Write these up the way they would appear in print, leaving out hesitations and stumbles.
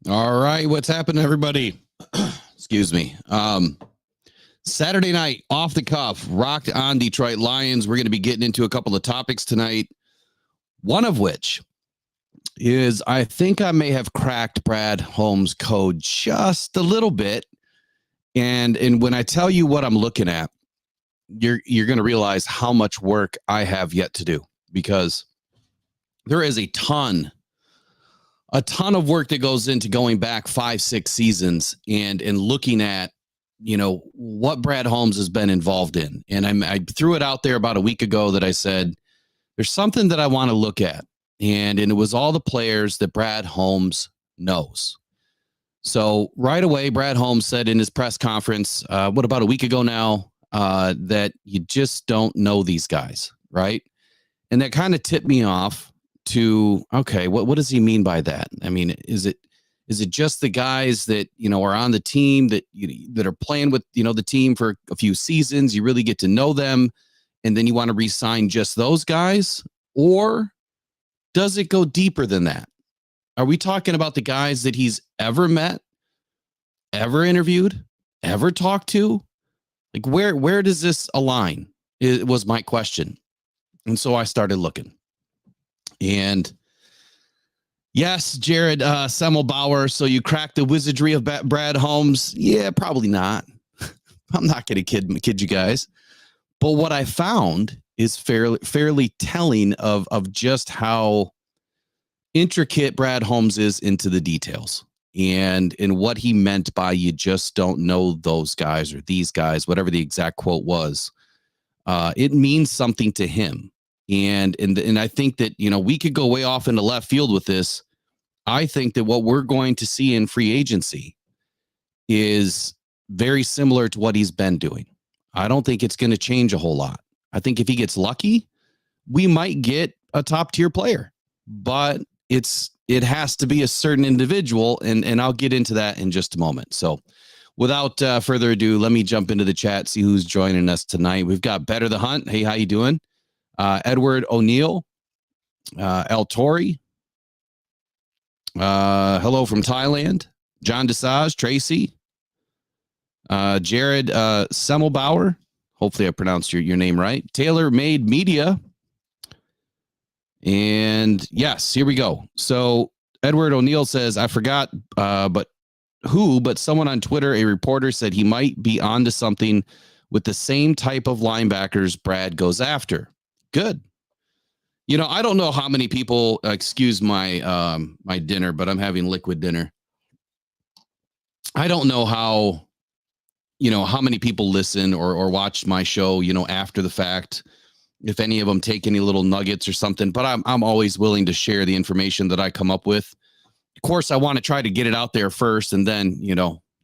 All right, what's happening, everybody? Excuse me. Saturday night, off the cuff, rocked on Detroit Lions. We're going to be getting into a couple of topics tonight. One of which is I think I may have cracked Brad Holmes' code just a little bit. And when I tell you what I'm looking at, you're going to realize how much work I have yet to do, because there is a ton of work that goes into going back 5-6 seasons and looking at, what Brad Holmes has been involved in. And I threw it out there about a week ago that I said, there's something that I want to look at. And it was all the players that Brad Holmes knows. So right away, Brad Holmes said in his press conference, about a week ago now, that you just don't know these guys, right? And that kind of tipped me off to, okay, what does he mean by that? I mean, is it just the guys that, are on the team that that are playing with, the team for a few seasons, you really get to know them, and then you want to re-sign just those guys? Or does it go deeper than that? Are we talking about the guys that he's ever met, ever interviewed, ever talked to? Like, where does this align? It was my question. And so I started looking. And yes, Jared Semmelbauer, so you cracked the wizardry of Brad Holmes? Yeah, probably not. I'm not going to kid you guys. But what I found is fairly telling of just how intricate Brad Holmes is into the details, and what he meant by you just don't know those guys or these guys, whatever the exact quote was. It means something to him. And I think that, we could go way off into left field with this. I think that what we're going to see in free agency is very similar to what he's been doing. I don't think it's going to change a whole lot. I think if he gets lucky, we might get a top tier player, but it has to be a certain individual. And I'll get into that in just a moment. So without further ado, let me jump into the chat, see who's joining us tonight. We've got Better the Hunt. Hey, how you doing? Edward O'Neill, El Tori. Hello from Thailand. John Desage, Tracy, Jared Semmelbauer. Hopefully I pronounced your name right. Taylor Made Media. And yes, here we go. So Edward O'Neill says, I forgot, but someone on Twitter, a reporter, said he might be onto something with the same type of linebackers Brad goes after. Good. I don't know how many people, excuse my my dinner, but I'm having liquid dinner. I don't know how many people listen or watch my show, after the fact, if any of them take any little nuggets or something, but I'm always willing to share the information that I come up with. Of course, I want to try to get it out there first, and then,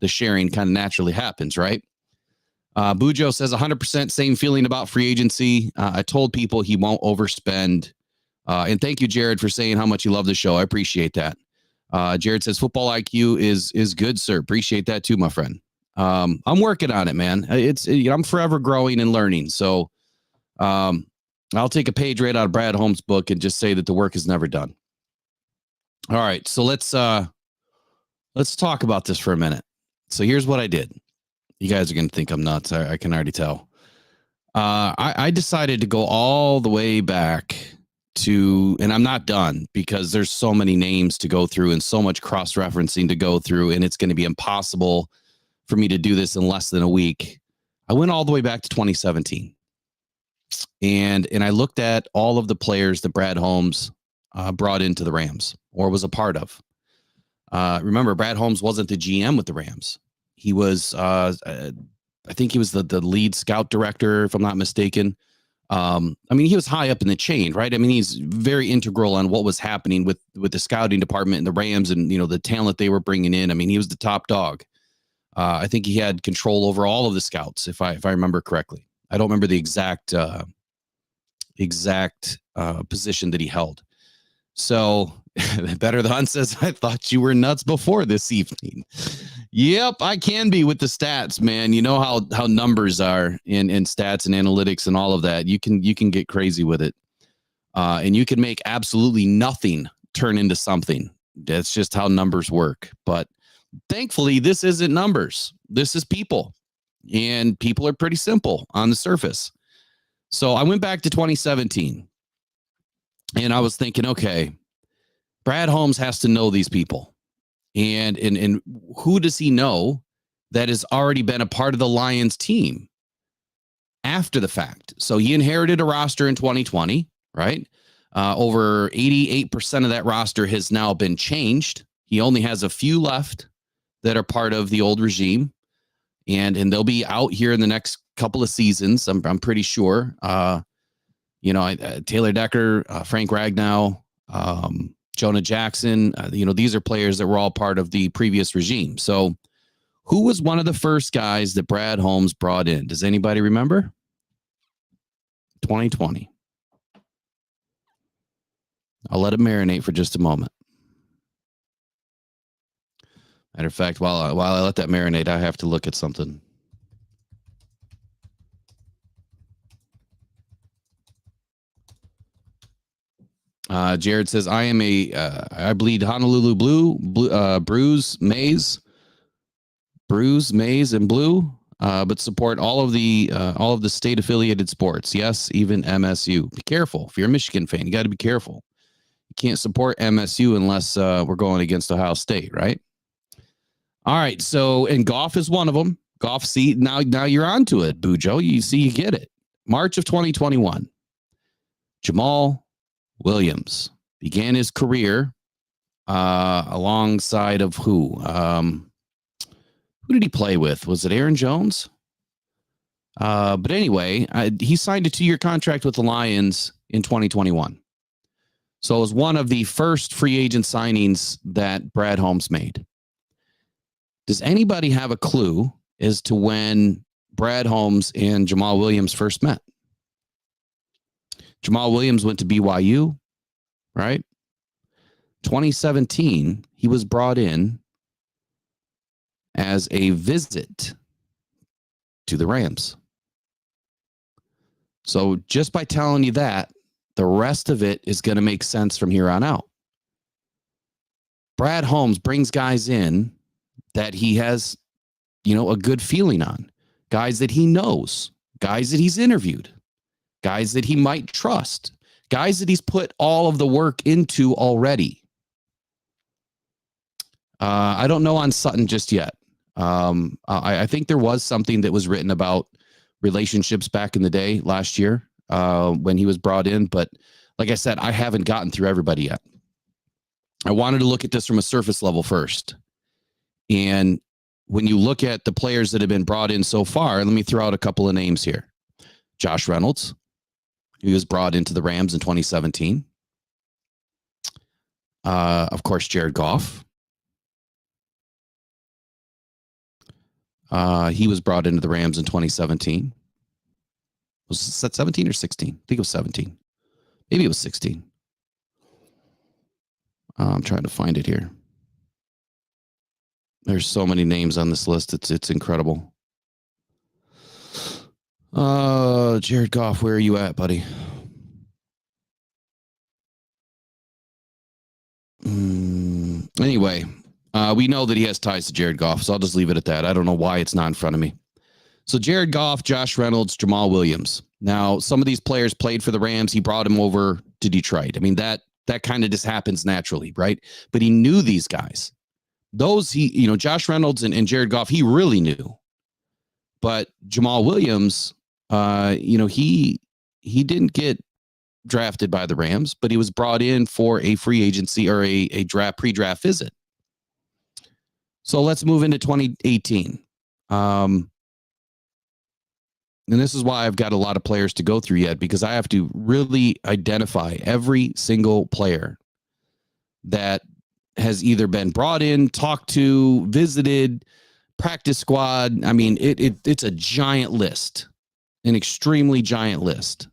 the sharing kind of naturally happens, right? Bujo says 100% same feeling about free agency. I told people he won't overspend. And thank you, Jared, for saying how much you love the show. I appreciate that. Jared says football IQ is good, sir. Appreciate that too, my friend. I'm working on it, man. I'm forever growing and learning. So I'll take a page right out of Brad Holmes' book and just say that the work is never done. All right, so let's talk about this for a minute. So here's what I did. You guys are going to think I'm nuts. I can already tell. I decided to go all the way back to, and I'm not done because there's so many names to go through and so much cross-referencing to go through, and it's going to be impossible for me to do this in less than a week. I went all the way back to 2017. And I looked at all of the players that Brad Holmes brought into the Rams or was a part of. Remember, Brad Holmes wasn't the GM with the Rams. He was, I think he was the lead scout director, if I'm not mistaken. He was high up in the chain, right? He's very integral on what was happening with the scouting department and the Rams and, the talent they were bringing in. he was the top dog. I think he had control over all of the scouts, if I remember correctly. I don't remember the exact position that he held. So Better the Hunt says, I thought you were nuts before this evening. Yep, I can be with the stats, man. You know how numbers are in stats and analytics and all of that. You can get crazy with it. And you can make absolutely nothing turn into something. That's just how numbers work. But thankfully, this isn't numbers. This is people. And people are pretty simple on the surface. So I went back to 2017 and I was thinking, okay, Brad Holmes has to know these people. And who does he know that has already been a part of the Lions team after the fact? So he inherited a roster in 2020, right? Over 88% of that roster has now been changed. He only has a few left that are part of the old regime, and they'll be out here in the next couple of seasons. I'm pretty sure. Taylor Decker, Frank Ragnow, Jonah Jackson. These are players that were all part of the previous regime. So, who was one of the first guys that Brad Holmes brought in? Does anybody remember? 2020. I'll let it marinate for just a moment. Matter of fact, while I let that marinate, I have to look at something. Jared says, I bleed Honolulu blue, bruise, maize, and blue, but support all of the state affiliated sports. Yes, even MSU. Be careful. If you're a Michigan fan, you got to be careful. You can't support MSU unless we're going against Ohio State, right? All right. So, and golf is one of them. Golf, see, now you're onto it, Bujo. You get it. March of 2021. Jamal Williams began his career alongside of who? Who did he play with? Was it Aaron Jones? But anyway, he signed a 2-year contract with the Lions in 2021. So it was one of the first free agent signings that Brad Holmes made. Does anybody have a clue as to when Brad Holmes and Jamal Williams first met? Jamal Williams went to BYU, right? 2017, he was brought in as a visit to the Rams. So just by telling you that, the rest of it is going to make sense from here on out. Brad Holmes brings guys in that he has, a good feeling on. Guys that he knows. Guys that he's interviewed. Guys that he might trust. Guys that he's put all of the work into already. I don't know on Sutton just yet. I think there was something that was written about relationships back in the day last year when he was brought in. But like I said, I haven't gotten through everybody yet. I wanted to look at this from a surface level first. And when you look at the players that have been brought in so far, let me throw out a couple of names here. Josh Reynolds, who was brought into the Rams in 2017. Of course, Jared Goff. He was brought into the Rams in 2017. Was that 17 or 16? I think it was 17. Maybe it was 16. I'm trying to find it here. There's so many names on this list. It's incredible. Jared Goff, where are you at, buddy? Anyway, we know that he has ties to Jared Goff, so I'll just leave it at that. I don't know why it's not in front of me. So Jared Goff, Josh Reynolds, Jamal Williams. Now, some of these players played for the Rams. He brought him over to Detroit. I mean, that kind of just happens naturally, right? But he knew these guys. Josh Reynolds and Jared Goff, he really knew. But Jamal Williams, he didn't get drafted by the Rams, but he was brought in for a free agency or a pre-draft visit. So let's move into 2018. And this is why I've got a lot of players to go through yet, because I have to really identify every single player that has either been brought in, talked to, visited, practice squad. I mean, it's a giant list, an extremely giant list,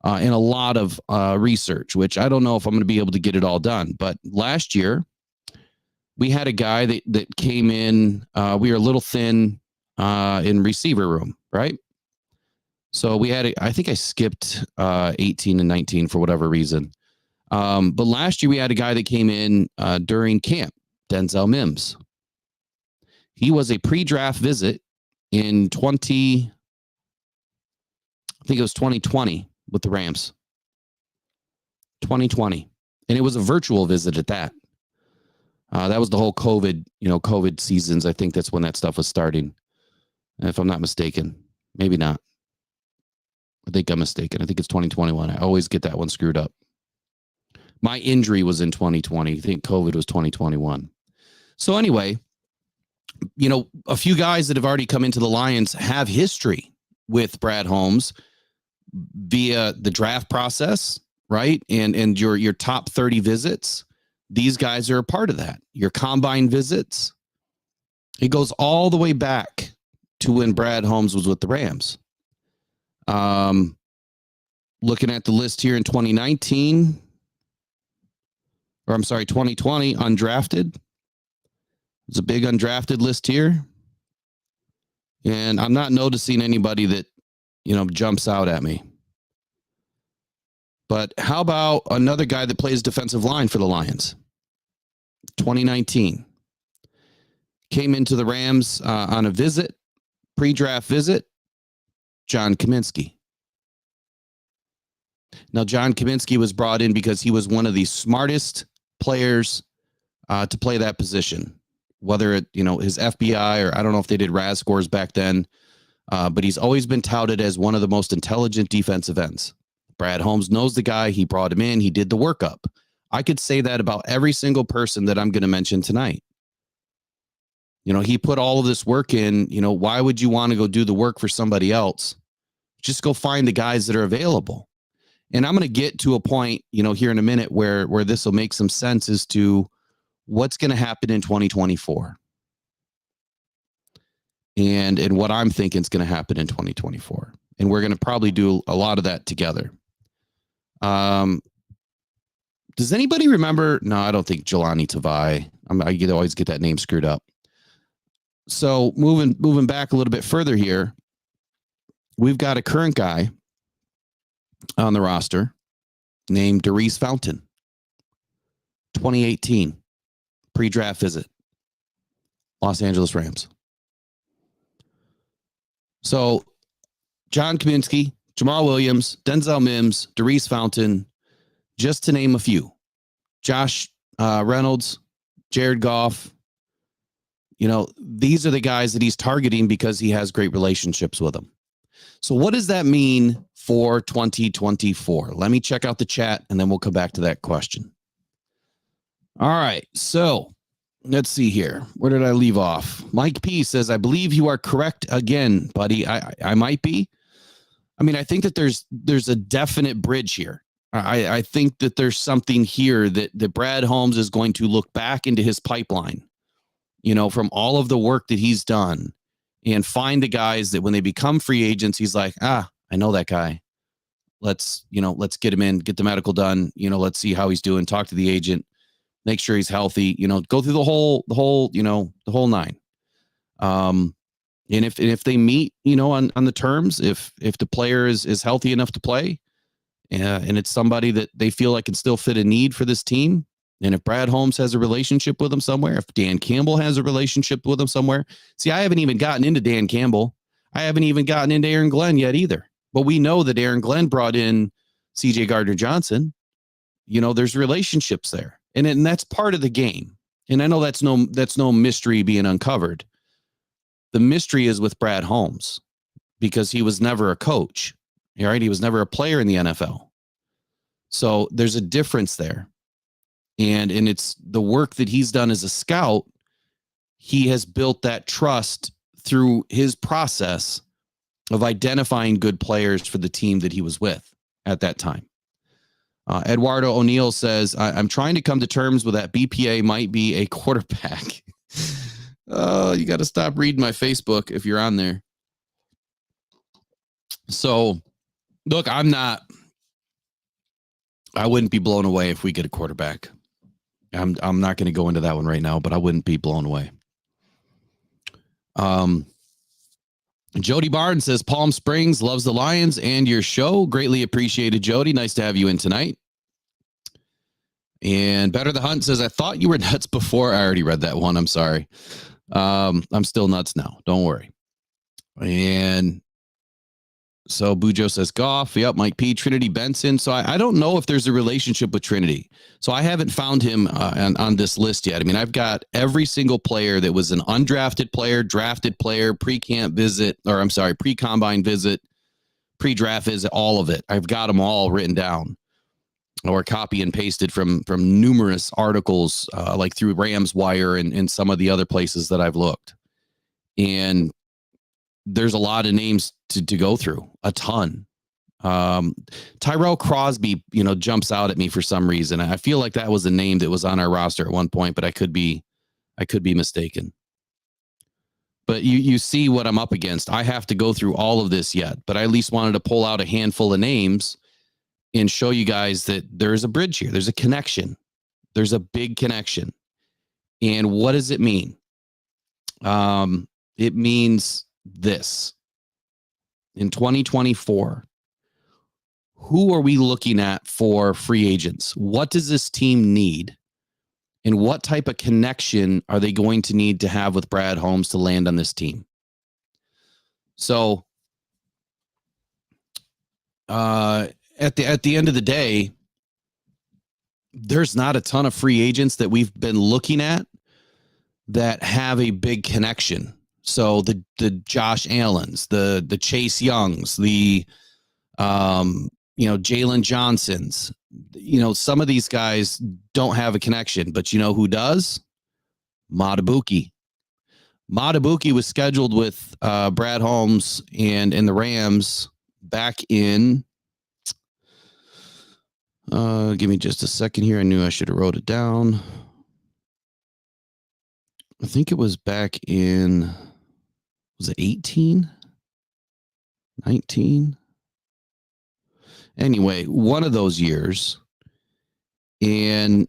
and a lot of research, which I don't know if I'm going to be able to get it all done. But last year, we had a guy that came in. We were a little thin in receiver room, right? So we had, I think I skipped 18 and 19 for whatever reason. But last year we had a guy that came in during camp, Denzel Mims. He was a pre-draft visit in 2020 with the Rams. 2020. And it was a virtual visit at that. That was the whole COVID seasons. I think that's when that stuff was starting. If I'm not mistaken. Maybe not. I think I'm mistaken. I think it's 2021. I always get that one screwed up. My injury was in 2020. I think COVID was 2021. So anyway, a few guys that have already come into the Lions have history with Brad Holmes via the draft process, right? And your top 30 visits. These guys are a part of that. Your combine visits. It goes all the way back to when Brad Holmes was with the Rams. Looking at the list here in 2020, undrafted. There's a big undrafted list here. And I'm not noticing anybody that, jumps out at me. But how about another guy that plays defensive line for the Lions? 2019. Came into the Rams on a visit, pre-draft visit, John Kaminsky. Now, John Kaminsky was brought in because he was one of the smartest players to play that position. Whether it, his FBI or I don't know if they did RAS scores back then, but he's always been touted as one of the most intelligent defensive ends. Brad Holmes knows the guy. He brought him in. He did the workup. I could say that about every single person that I'm going to mention tonight. He put all of this work in. Why would you want to go do the work for somebody else? Just go find the guys that are available. And I'm going to get to a point, here in a minute where this will make some sense as to what's going to happen in 2024. And what I'm thinking is going to happen in 2024. And we're going to probably do a lot of that together. Does anybody remember? No, I don't think Jelani Tavai. I always get that name screwed up. So moving back a little bit further here, we've got a current guy on the roster named Daurice Fountain. 2018 pre-draft visit, Los Angeles Rams. So John Kaminsky, Jamal Williams, Denzel Mims, Daurice Fountain, just to name a few. Josh Reynolds, Jared Goff. These are the guys that he's targeting because he has great relationships with them. So what does that mean for 2024? Let me check out the chat and then we'll come back to that question. All right. So let's see here. Where did I leave off? Mike P says, I believe you are correct again, buddy. I might be. I think that there's a definite bridge here. I think that there's something here that Brad Holmes is going to look back into his pipeline, from all of the work that he's done and find the guys that when they become free agents, he's like, I know that guy. Let's get him in, get the medical done. Let's see how he's doing. Talk to the agent, make sure he's healthy, go through the whole nine. And if they meet, on the terms, if the player is healthy enough to play, and it's somebody that they feel like can still fit a need for this team. And if Brad Holmes has a relationship with him somewhere, if Dan Campbell has a relationship with him somewhere, see, I haven't even gotten into Dan Campbell. I haven't even gotten into Aaron Glenn yet either. But we know that Aaron Glenn brought in CJ Gardner-Johnson. There's relationships there. And that's part of the game. And I know that's no mystery being uncovered. The mystery is with Brad Holmes because he was never a coach, right? He was never a player in the NFL. So there's a difference there. And it's the work that he's done as a scout. He has built that trust through his process of identifying good players for the team that he was with at that time. Eduardo O'Neill says, I'm trying to come to terms with that BPA might be a quarterback. Oh, you got to stop reading my Facebook if you're on there. So, look, I wouldn't be blown away if we get a quarterback. I'm not going to go into that one right now, but I wouldn't be blown away. Jody Barnes says, Palm Springs loves the Lions and your show. Greatly appreciated, Jody. Nice to have you in tonight. And Better the Hunt says, I thought you were nuts before. I already read that one. I'm sorry. I'm still nuts now. Don't worry. And so Bujo says Goff. Yep, Mike P. Trinity Benson. So I don't know if there's a relationship with Trinity. So I haven't found him on this list yet. I mean, I've got every single player that was an undrafted player, drafted player, pre-camp visit, or I'm sorry, pre-combine visit, pre-draft visit, all of it. I've got them all written down or copy and pasted from numerous articles, like through Rams Wire and some of the other places that I've looked. And there's a lot of names to go through, a ton. Tyrell Crosby, jumps out at me for some reason. I feel like that was a name that was on our roster at one point, but I could be mistaken. But you see what I'm up against. I have to go through all of this yet, but I at least wanted to pull out a handful of names and show you guys that there's a bridge here. There's a connection. There's a big connection. And what does it mean? It means this. In 2024, who are we looking at for free agents? What does this team need? And what type of connection are they going to need to have with Brad Holmes to land on this team? So, at the end of the day, there's not a ton of free agents that we've been looking at that have a big connection. So the Josh Allens, the Chase Youngs, the Jalen Johnsons, some of these guys don't have a connection, but you know who does? Madubuike. Madubuike was scheduled with Brad Holmes and the Rams back in. Give me just a second here. I knew I should have wrote it down. I think it was back in, was it 18? 19? Anyway, one of those years. And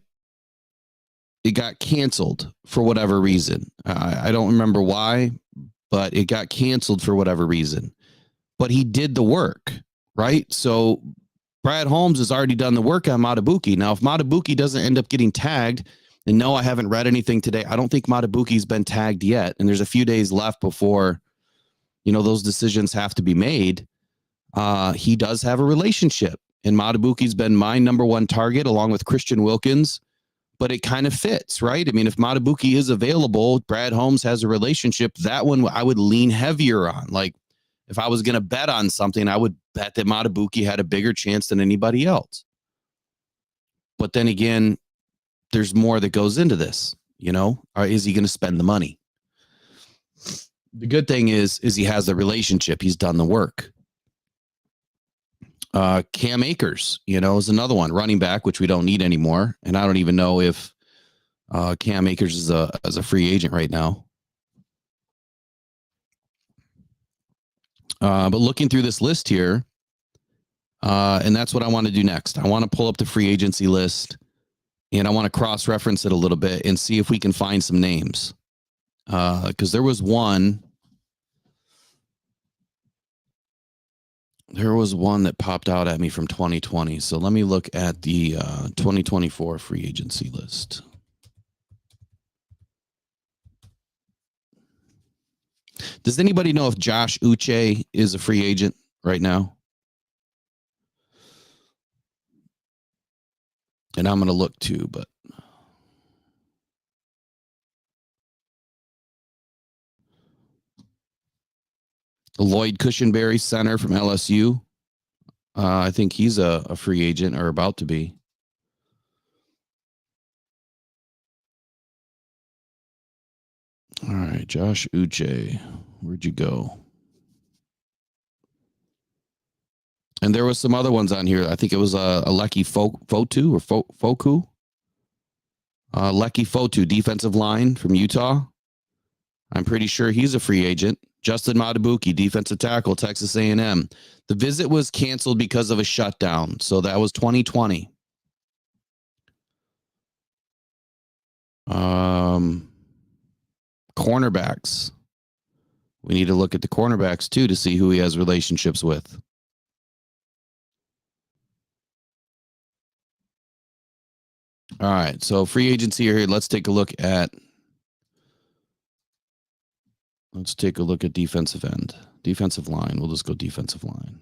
it got canceled for whatever reason. I don't remember why, but it got canceled for whatever reason. But he did the work, right? So Brad Holmes has already done the work on Madubuike. Now, if Madubuike doesn't end up getting tagged, and no, I haven't read anything today. I don't think Madubuike's been tagged yet. And there's a few days left before, those decisions have to be made. He does have a relationship. And Madubuike's been my number one target along with Christian Wilkins. But it kind of fits, right? I mean, if Madubuike is available, Brad Holmes has a relationship. That one I would lean heavier on. Like, if I was going to bet on something, I would bet that Madubuike had a bigger chance than anybody else. But then again, there's more that goes into this, or is he going to spend the money? The good thing is he has the relationship. He's done the work. Cam Akers, is another one, running back, which we don't need anymore. And I don't even know if Cam Akers is a free agent right now. But looking through this list here, and that's what I want to do next. I want to pull up the free agency list, and I want to cross-reference it a little bit and see if we can find some names. Because there was one that popped out at me from 2020. So let me look at the 2024 free agency list. Does anybody know if Josh Uche is a free agent right now? And I'm going to look too, but Lloyd Cushenberry, center from LSU. I think he's a free agent or about to be. All right, Josh Uche, where'd you go? And there was some other ones on here. I think it was Aleki Fotu or Foku. Leki Fotu, defensive line from Utah. I'm pretty sure he's a free agent. Justin Madubuike, defensive tackle, Texas A&M. The visit was canceled because of a shutdown. So that was 2020. Cornerbacks. We need to look at the cornerbacks too to see who he has relationships with. All right. So free agency here. Let's take a look at defensive end. Defensive line. We'll just go defensive line.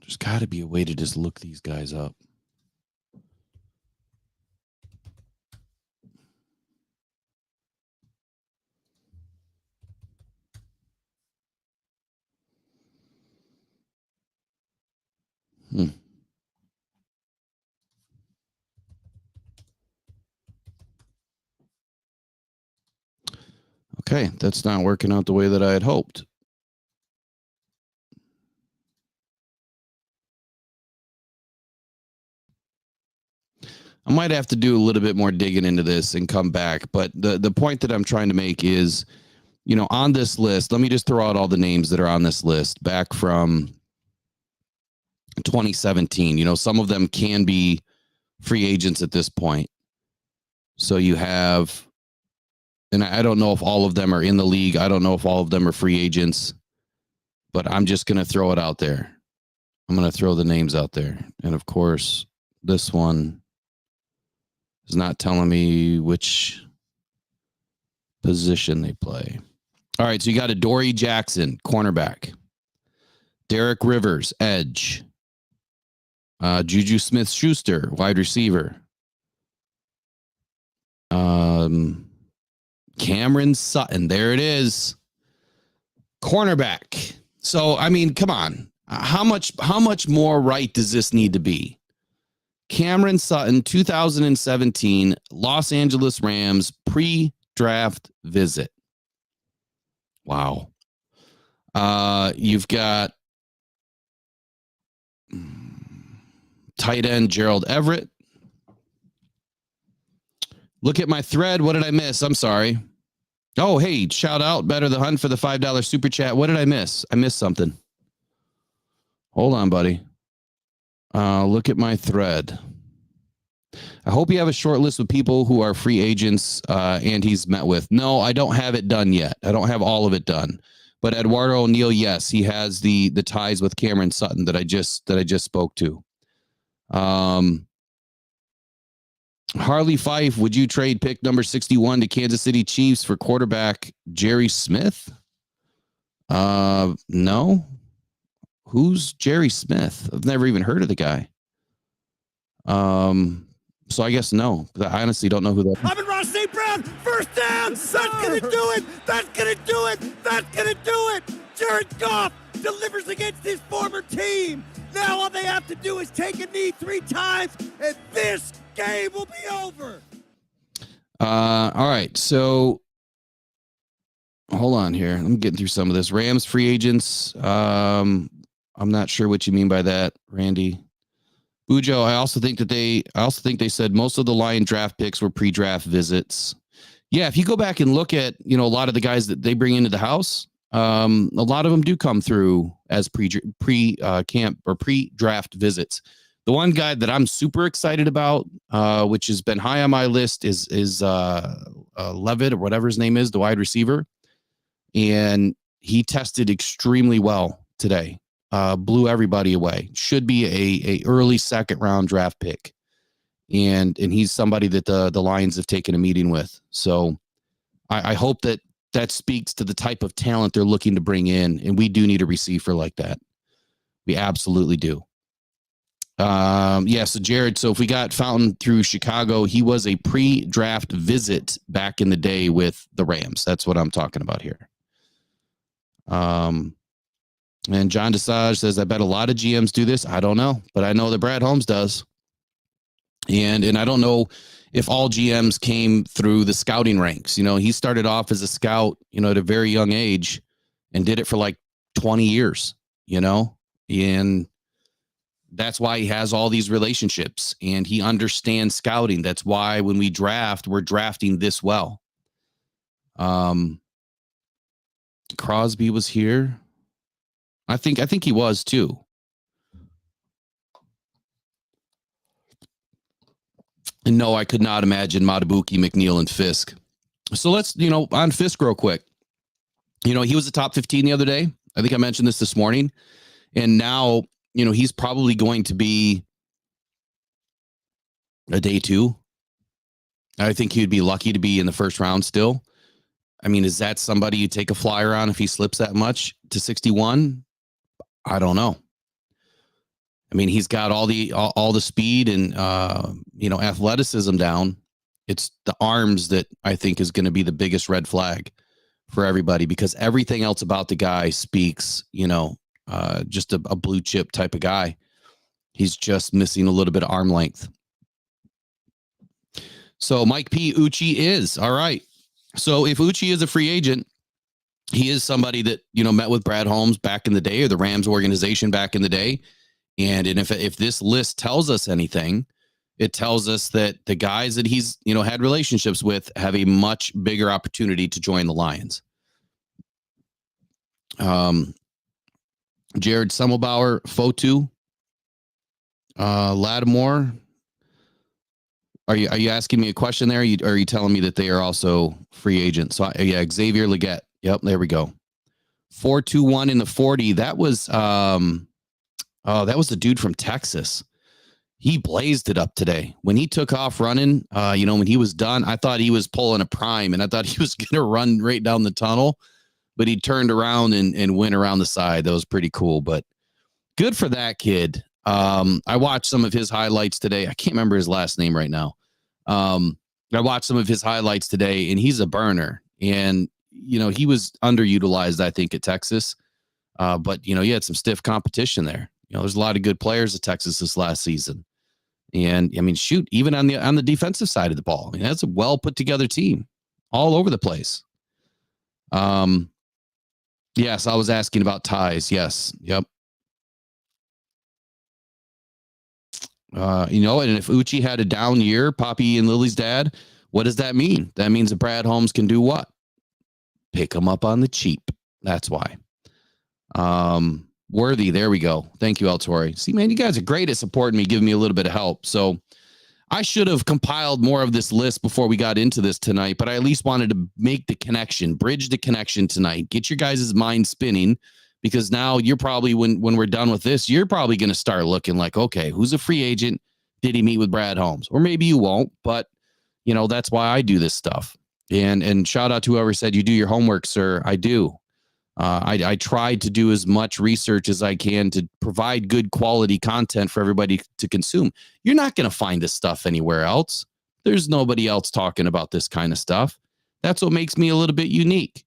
There's got to be a way to just look these guys up. Okay, that's not working out the way that I had hoped. I might have to do a little bit more digging into this and come back. But the point that I'm trying to make is, you know, on this list, let me just throw out all the names that are on this list back from 2017. You know, some of them can be free agents at this point. So you have, and I don't know if all of them are in the league. I don't know if all of them are free agents, but I'm just going to throw it out there. I'm going to throw the names out there. And of course, this one is not telling me which position they play. All right, so you got Adoree Jackson, cornerback. Derek Rivers, edge. Juju Smith-Schuster, wide receiver. Cameron Sutton, there it is. Cornerback. So, I mean, come on. How much more right does this need to be? Cameron Sutton, 2017, Los Angeles Rams pre-draft visit. Wow. You've got tight end Gerald Everett. Look at my thread. What did I miss? I'm sorry. Oh, hey, shout out Better the Hunt for the $5 super chat. What did I miss? I missed something. Hold on, buddy. Look at my thread. I hope you have a short list of people who are free agents and he's met with. No, I don't have it done yet. I don't have all of it done. But Eduardo O'Neill, yes, he has the ties with Cameron Sutton that I just spoke to. Harley Fife, would you trade pick number 61 to Kansas City Chiefs for quarterback Jerry Smith? No. Who's Jerry Smith? I've never even heard of the guy. So I guess no. I honestly don't know who that is. I'm in Ross St. Brown. First down. That's going to do it. That's going to do it. That's going to do it. Jared Goff delivers against his former team. Now all they have to do is take a knee 3 times, and this game will be over. All right. So hold on here. I'm getting through some of this. Rams free agents. I'm not sure what you mean by that, Randy. Bujo, I also think they said most of the Lion draft picks were pre-draft visits. Yeah, if you go back and look at, you know, a lot of the guys that they bring into the house, a lot of them do come through as pre-camp or pre-draft visits. The one guy that I'm super excited about, which has been high on my list, is Levitt or whatever his name is, the wide receiver, and he tested extremely well today. Blew everybody away. Should be a early second round draft pick, and he's somebody that the Lions have taken a meeting with. So I hope that speaks to the type of talent they're looking to bring in, and we do need a receiver like that. We absolutely do. Yeah. So Jared, so if we got Fountain through Chicago, he was a pre-draft visit back in the day with the Rams. That's what I'm talking about here. And John Desage says, I bet a lot of GMs do this. I don't know, but I know that Brad Holmes does. And I don't know if all GMs came through the scouting ranks. You know, he started off as a scout, you know, at a very young age and did it for like 20 years, you know, and that's why he has all these relationships and he understands scouting. That's why when we draft, we're drafting this well. Crosby was here. I think he was too. And no, I could not imagine Madubuike, McNeil, and Fisk. So let's, on Fisk real quick. He was a top 15 the other day. I think I mentioned this morning. And now, he's probably going to be a day 2. I think he'd be lucky to be in the first round still. I mean, is that somebody you take a flyer on if he slips that much to 61? I don't know. I mean, he's got all the speed and athleticism down. It's the arms that I think is going to be the biggest red flag for everybody, because everything else about the guy speaks, just a blue chip type of guy. He's just missing a little bit of arm length. So Mike P. Uche is all right. So if Uche is a free agent, he is somebody that, met with Brad Holmes back in the day, or the Rams organization back in the day. And if this list tells us anything, it tells us that the guys that he's, had relationships with have a much bigger opportunity to join the Lions. Jared Semmelbauer, Fotu, Lattimore. Are you asking me a question there? Or are you telling me that they are also free agents? So Xavier Leggett. Yep, there we go. 4-2-1 in the 40. That was the dude from Texas. He blazed it up today. When he took off running, when he was done, I thought he was pulling a prime, and I thought he was going to run right down the tunnel, but he turned around and went around the side. That was pretty cool, but good for that kid. I watched some of his highlights today. I can't remember his last name right now. I watched some of his highlights today, and he's a burner. And, he was underutilized, I think, at Texas. But, he had some stiff competition there. There's a lot of good players at Texas this last season. And, I mean, shoot, even on the defensive side of the ball, I mean, that's a well put together team all over the place. Yes, I was asking about ties. Yes. Yep. And if Uche had a down year, Poppy and Lily's dad, what does that mean? That means that Brad Holmes can do what? Pick him up on the cheap. That's why. Worthy. There we go. Thank you, El Torre. See, man, you guys are great at supporting me, giving me a little bit of help. So I should have compiled more of this list before we got into this tonight, but I at least wanted to make the connection, bridge the connection tonight, get your guys' mind spinning, because now you're probably, when we're done with this, you're probably going to start looking like, okay, who's a free agent? Did he meet with Brad Holmes? Or maybe you won't, but that's why I do this stuff. And shout out to whoever said you do your homework, sir. I do. I tried to do as much research as I can to provide good quality content for everybody to consume. You're not going to find this stuff anywhere else. There's nobody else talking about this kind of stuff. That's what makes me a little bit unique.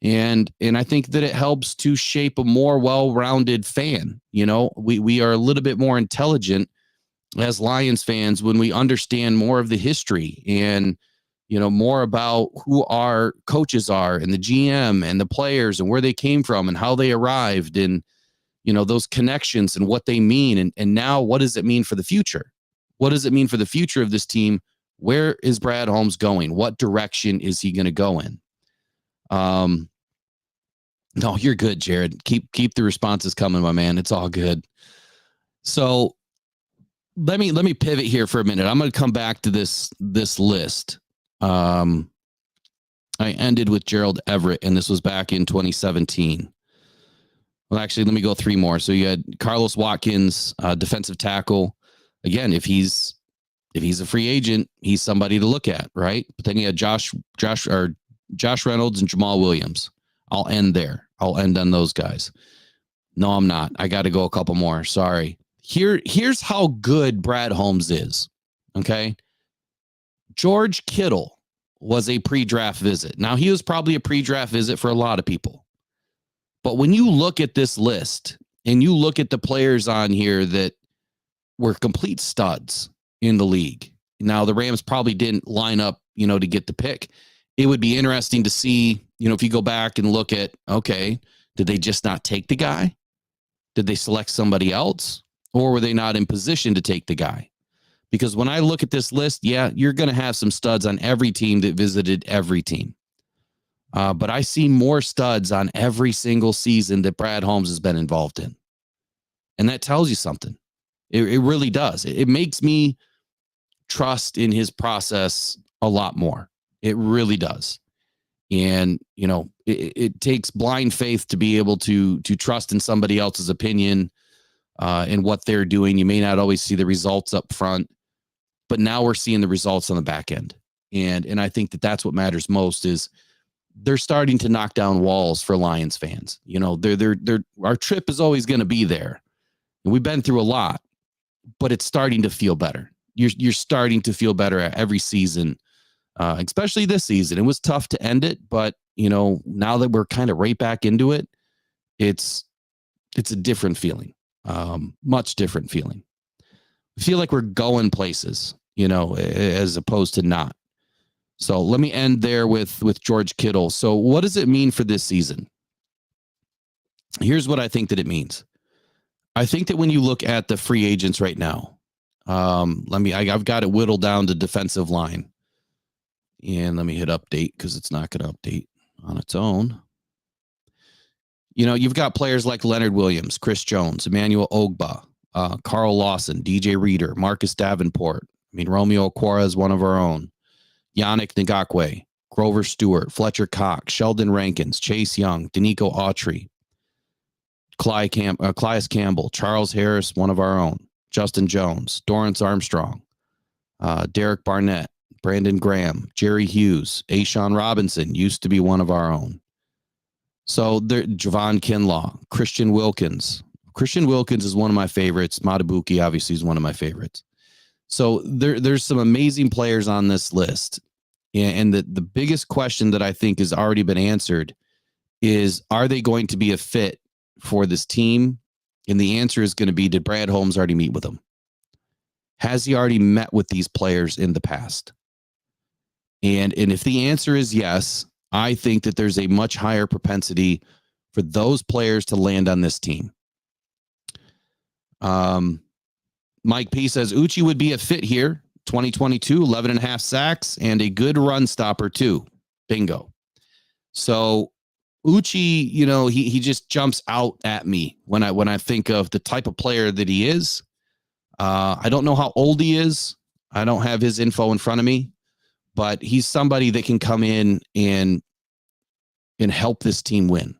And I think that it helps to shape a more well-rounded fan. We are a little bit more intelligent as Lions fans when we understand more of the history and more about who our coaches are and the GM and the players and where they came from and how they arrived and, those connections and what they mean. And now what does it mean for the future? What does it mean for the future of this team? Where is Brad Holmes going? What direction is he going to go in? No, you're good, Jared. Keep the responses coming, my man. It's all good. So let me pivot here for a minute. I'm going to come back to this list. I ended with Gerald Everett, and this was back in 2017. Well, actually, let me go 3 more. So you had Carlos Watkins, defensive tackle. Again, if he's a free agent, he's somebody to look at, right? But then you had Josh Reynolds and Jamal Williams. I'll end there. I'll end on those guys. No, I'm not. I got to go a couple more. Sorry. Here's how good Brad Holmes is. Okay. George Kittle was a pre-draft visit. Now, he was probably a pre-draft visit for a lot of people. But when you look at this list and you look at the players on here that were complete studs in the league. Now, the Rams probably didn't line up, to get the pick. It would be interesting to see, if you go back and look at, okay, did they just not take the guy? Did they select somebody else? Or were they not in position to take the guy? Because when I look at this list, yeah, you're going to have some studs on every team that visited every team. But I see more studs on every single season that Brad Holmes has been involved in. And that tells you something. It really does. It makes me trust in his process a lot more. It really does. And, it takes blind faith to be able to trust in somebody else's opinion and what they're doing. You may not always see the results up front, but now we're seeing the results on the back end. And I think that's what matters most is they're starting to knock down walls for Lions fans. Our trip is always going to be there. And we've been through a lot, but it's starting to feel better. You're starting to feel better at every season, especially this season. It was tough to end it, but now that we're kind of right back into it, it's a different feeling, much different feeling. I feel like we're going places, as opposed to not. So let me end there with George Kittle. So what does it mean for this season? Here's what I think that it means. I think that when you look at the free agents right now, I've got it whittled down to defensive line. And let me hit update because it's not going to update on its own. You've got players like Leonard Williams, Chris Jones, Emmanuel Ogba, Carl Lawson, DJ Reader, Marcus Davenport. Romeo Okwara is one of our own. Yannick Ngakwe, Grover Stewart, Fletcher Cox, Sheldon Rankins, Chase Young, Danico Autry, Clyus Campbell, Charles Harris, one of our own, Justin Jones, Dorrance Armstrong, Derek Barnett, Brandon Graham, Jerry Hughes, Ashawn Robinson used to be one of our own. So Javon Kinlaw, Christian Wilkins. Christian Wilkins is one of my favorites. Madubuike obviously is one of my favorites. So there's some amazing players on this list. And the biggest question that I think has already been answered is, are they going to be a fit for this team? And the answer is going to be, did Brad Holmes already meet with them? Has he already met with these players in the past? And if the answer is yes, I think that there's a much higher propensity for those players to land on this team. Mike P says Uche would be a fit here. 2022, 11.5 sacks and a good run stopper too. Bingo. So Uche, he just jumps out at me when I think of the type of player that he is. I don't know how old he is. I don't have his info in front of me, but he's somebody that can come in and help this team win.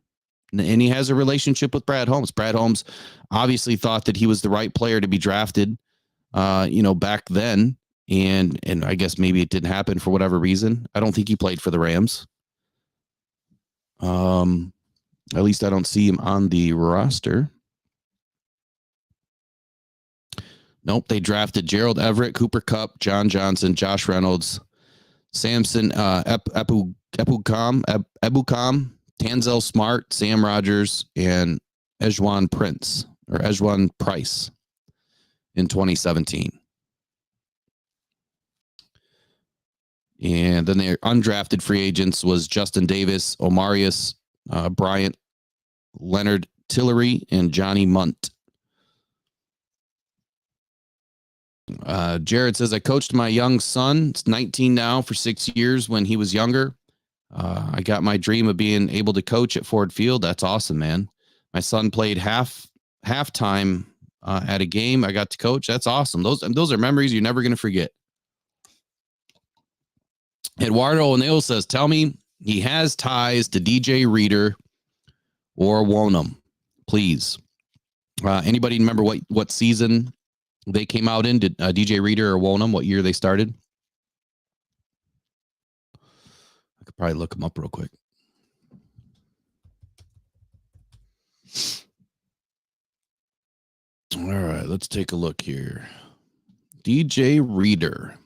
And he has a relationship with Brad Holmes. Brad Holmes obviously thought that he was the right player to be drafted, back then. And I guess maybe it didn't happen for whatever reason. I don't think he played for the Rams. At least I don't see him on the roster. Nope. They drafted Gerald Everett, Cooper Kupp, John Johnson, Josh Reynolds, Samson, Ebukam, Tanzel Smart, Sam Rogers, and Ejwan Price in 2017. And then their undrafted free agents was Justin Davis, Omarius Bryant, Leonard Tillery, and Johnny Munt. Jared says, I coached my young son. It's 19 now, for 6 years when he was younger. I got my dream of being able to coach at Ford Field. That's awesome, man. My son played halftime at a game. I got to coach. That's awesome. Those are memories you're never going to forget. Eduardo O'Neill says, tell me he has ties to DJ Reader or Wonham, please. Anybody remember what season they came out in? Did DJ Reader or Wonham, what year they started? I could probably look them up real quick. All right, let's take a look here. DJ Reader.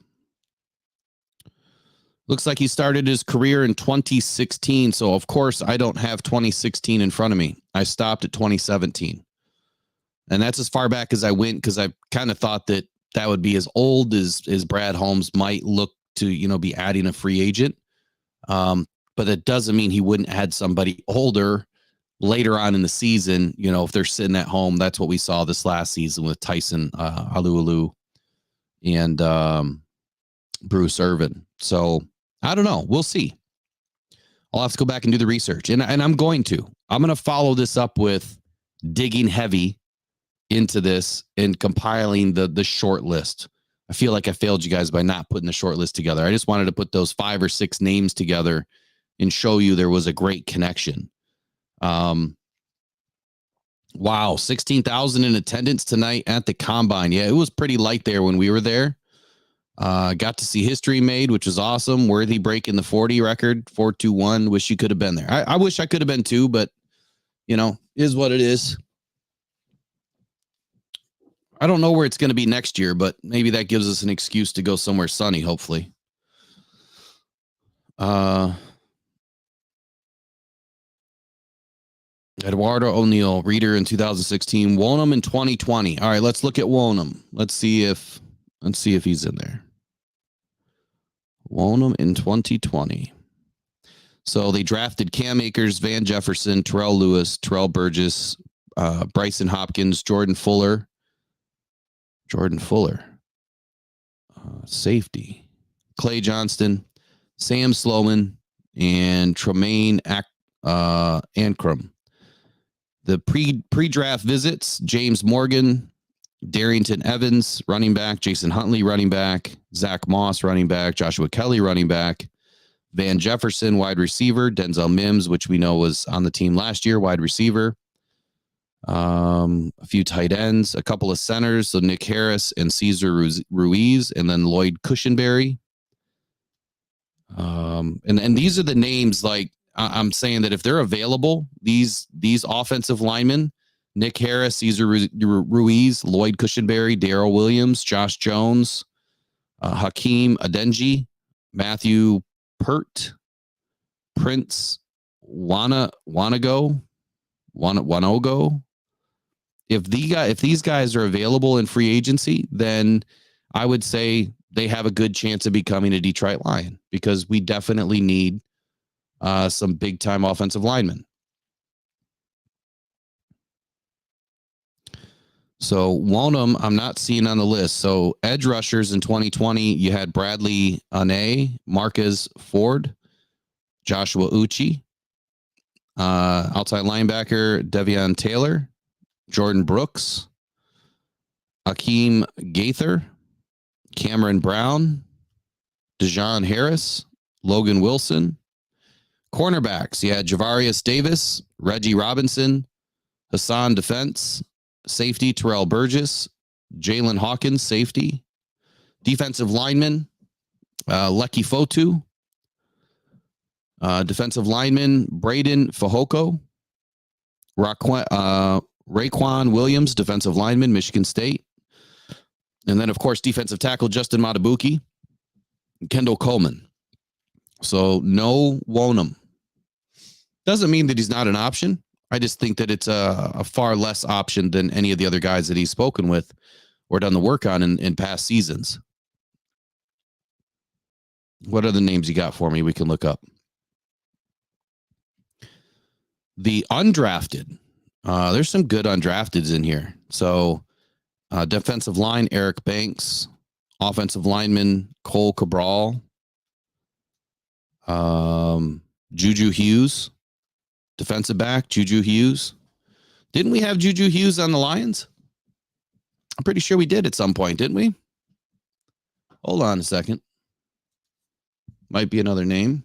Looks like he started his career in 2016. So, of course, I don't have 2016 in front of me. I stopped at 2017. And that's as far back as I went because I kind of thought that would be as old as Brad Holmes might look to, be adding a free agent. But that doesn't mean he wouldn't add somebody older later on in the season. If they're sitting at home, that's what we saw this last season with Tyson Alualu and Bruce Irvin. So, I don't know. We'll see. I'll have to go back and do the research. And I'm going to follow this up with digging heavy into this and compiling the short list. I feel like I failed you guys by not putting the short list together. I just wanted to put those 5 or 6 names together and show you there was a great connection. Wow, 16,000 in attendance tonight at the Combine. Yeah, it was pretty light there when we were there. Got to see history made, which was awesome. Worthy breaking the 40 record, 421. Wish you could have been there. I wish I could have been too, but, you know, is what it is. I don't know where it's going to be next year, but maybe that gives us an excuse to go somewhere sunny, hopefully. Eduardo O'Neill, reader in 2016, Wonham in 2020. All right, let's look at Wonham. Let's see if he's in there. Wonham in 2020. So they drafted Cam Akers, Van Jefferson, Terrell Lewis, Terrell Burgess, Bryson Hopkins, Jordan Fuller, safety, Clay Johnston, Sam Sloman, and Tremaine Ankrum. The pre-draft visits, James Morgan, Darrington Evans, running back, Jason Huntley, running back, Zach Moss, running back, Joshua Kelly, running back, Van Jefferson, wide receiver, Denzel Mims, which we know was on the team last year, wide receiver, a few tight ends, a couple of centers, so Nick Harris and Cesar Ruiz, and then Lloyd Cushenberry. And these are the names, like, I'm saying that if they're available, these offensive linemen, Nick Harris, Cesar Ruiz, Lloyd Cushenberry, Darrell Williams, Josh Jones, Hakeem Adenji, Matthew Pert, Prince Wanogo. If these guys are available in free agency, then I would say they have a good chance of becoming a Detroit Lion, because we definitely need some big time offensive linemen. So Wonham, I'm not seeing on the list. So edge rushers in 2020, you had Bradley Ane, Marcus Ford, Joshua Uche, outside linebacker Devion Taylor, Jordan Brooks, Akeem Gaither, Cameron Brown, Dejon Harris, Logan Wilson. Cornerbacks, you had Javarius Davis, Reggie Robinson, Hassan Defense, safety Terrell Burgess, Jalen Hawkins, safety. Defensive lineman, Lecky Fotu. Defensive lineman, Braden Fahoko. Raekwon Williams, defensive lineman, Michigan State. And then, of course, defensive tackle Justin Madubuike, Kendall Coleman. So no Wonham. Doesn't mean that he's not an option. I just think that it's a far less option than any of the other guys that he's spoken with or done the work on in past seasons. What are the names you got for me we can look up? The undrafted. There's some good undrafteds in here. So defensive line, Eric Banks. Offensive lineman, Cole Cabral. Juju Hughes. Defensive back, Juju Hughes. Didn't we have Juju Hughes on the Lions? I'm pretty sure we did at some point, didn't we? Hold on a second. Might be another name.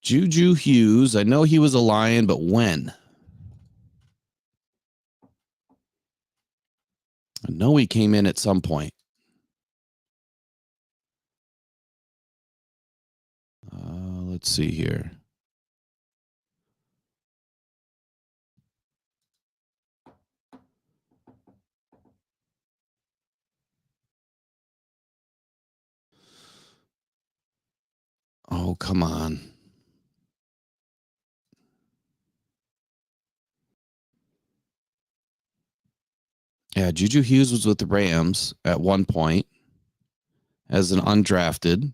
Juju Hughes. I know he was a Lion, but when? I know he came in at some point. Let's see here. Oh, come on. Yeah, Juju Hughes was with the Rams at one point as an undrafted.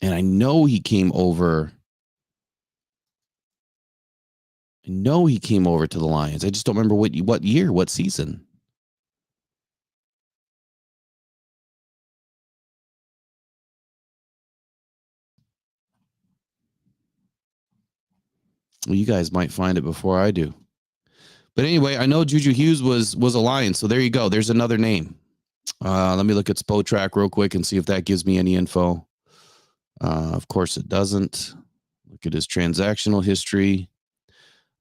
And I know he came over. I know he came over to the Lions. I just don't remember what year, what season. Well, you guys might find it before I do. But anyway, I know Juju Hughes was a Lion, so there you go. There's another name. Let me look at Spotrac real quick and see if that gives me any info. Of course, it doesn't. Look at his transactional history.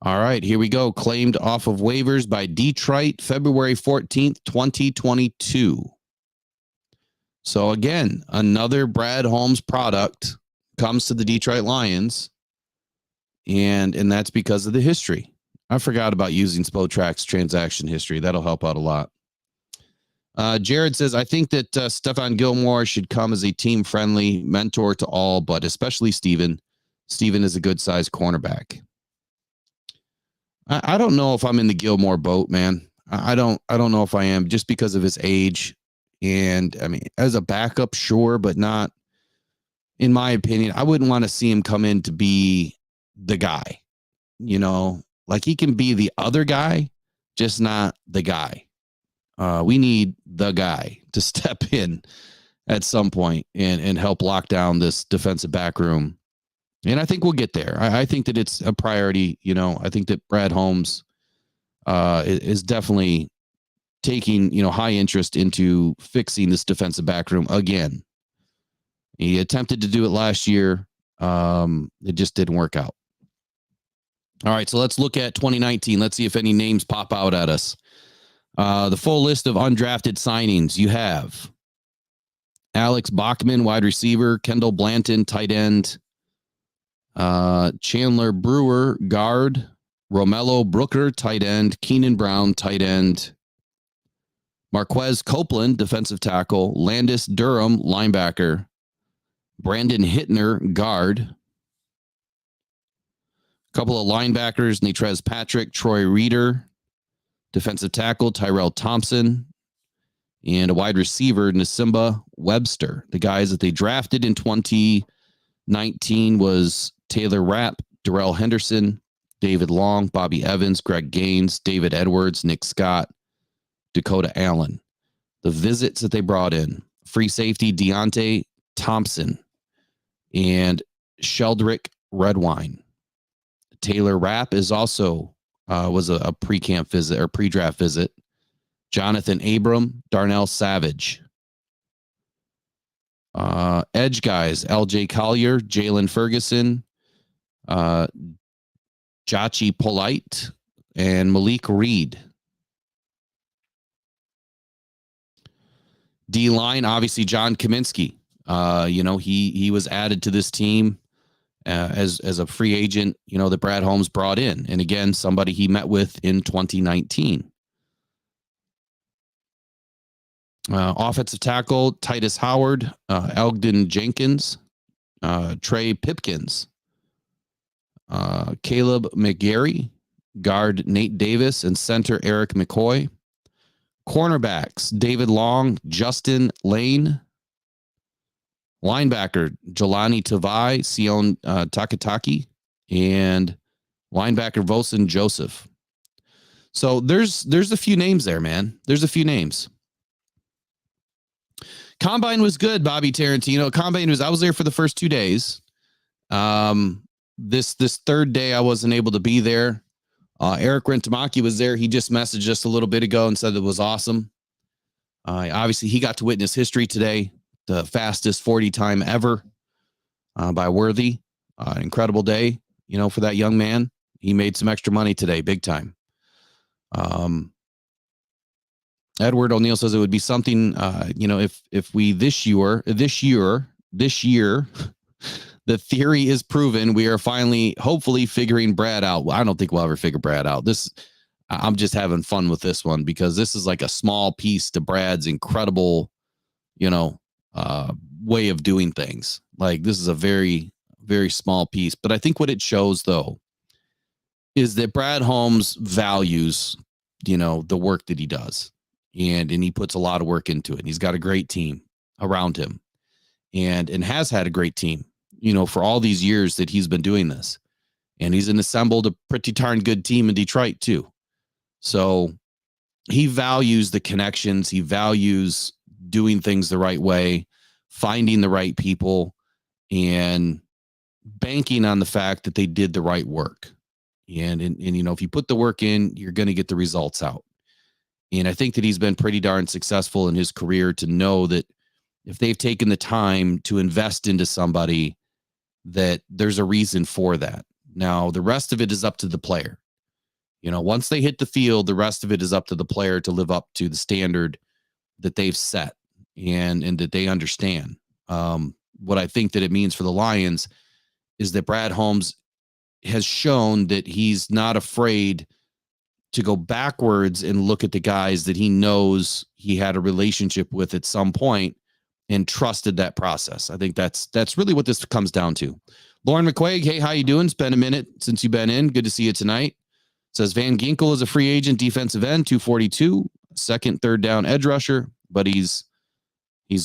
All right, here we go. Claimed off of waivers by Detroit, February 14th, 2022. So again, another Brad Holmes product comes to the Detroit Lions, and that's because of the history. I forgot about using Spotrac's transaction history. That'll help out a lot. Jared says, I think that Stephon Gilmore should come as a team-friendly mentor to all, but especially Steven. Steven is a good-sized cornerback. I don't know if I'm in the Gilmore boat, man. I don't know if I am, just because of his age. And I mean, as a backup, sure, but not, in my opinion. I wouldn't want to see him come in to be the guy. You know, like he can be the other guy, just not the guy. We need the guy to step in at some point and help lock down this defensive back room. And I think we'll get there. I think that it's a priority. You know, I think that Brad Holmes is definitely taking, high interest into fixing this defensive back room again. He attempted to do it last year. It just didn't work out. All right, so let's look at 2019. Let's see if any names pop out at us. The full list of undrafted signings. You have Alex Bachman, wide receiver, Kendall Blanton, tight end, Chandler Brewer, guard, Romello Brooker, tight end, Keenan Brown, tight end, Marquez Copeland, defensive tackle, Landis Durham, linebacker, Brandon Hittner, guard, a couple of linebackers, Natrez Patrick, Troy Reeder, defensive tackle, Tyrell Thompson, and a wide receiver, Nasimba Webster. The guys that they drafted in 2019 was Taylor Rapp, Darrell Henderson, David Long, Bobby Evans, Greg Gaines, David Edwards, Nick Scott, Dakota Allen. The visits that they brought in, free safety Deontay Thompson and Sheldrick Redwine. Taylor Rapp is also was a pre-camp visit or pre-draft visit. Jonathan Abram, Darnell Savage. Edge guys, LJ Collier, Jalen Ferguson, Jachi Polite, and Malik Reed. D-line, obviously John Kaminsky. He was added to this team as a free agent, that Brad Holmes brought in. And again, somebody he met with in 2019. Offensive tackle, Titus Howard, Elgden Jenkins, Trey Pipkins, Caleb McGarry, guard Nate Davis, and center Eric McCoy. Cornerbacks, David Long, Justin Lane. Linebacker, Jelani Tavai, Sion Takataki, and linebacker Vosen Joseph. So there's a few names there, man. There's a few names. Combine was good, Bobby Tarantino. I was there for the first 2 days. This third day I wasn't able to be there. Eric Rentamaki was there. He just messaged us a little bit ago and said it was awesome. Obviously, he got to witness history today, the fastest 40 time ever by Worthy. Incredible day, for that young man. He made some extra money today, big time. Edward O'Neill says it would be something, if we this year, the theory is proven. We are finally, hopefully, figuring Brad out. Well, I don't think we'll ever figure Brad out. I'm just having fun with this one because this is like a small piece to Brad's incredible, way of doing things. Like this is a very, very small piece. But I think what it shows, though, is that Brad Holmes values, the work that he does. And he puts a lot of work into it. He's got a great team around him and has had a great team, for all these years that he's been doing this. And he's assembled a pretty darn good team in Detroit too. So he values the connections. He values doing things the right way, finding the right people, and banking on the fact that they did the right work. And if you put the work in, you're going to get the results out. And I think that he's been pretty darn successful in his career to know that if they've taken the time to invest into somebody, that there's a reason for that. Now, the rest of it is up to the player. Once they hit the field, the rest of it is up to the player to live up to the standard that they've set and that they understand. What I think that it means for the Lions is that Brad Holmes has shown that he's not afraid to go backwards and look at the guys that he knows he had a relationship with at some point and trusted that process. I think that's really what this comes down to. Lauren McQuaig, hey, how you doing? It's been a minute since you've been in. Good to see you tonight. Says Van Ginkel is a free agent defensive end, 242, second, third down edge rusher, but he's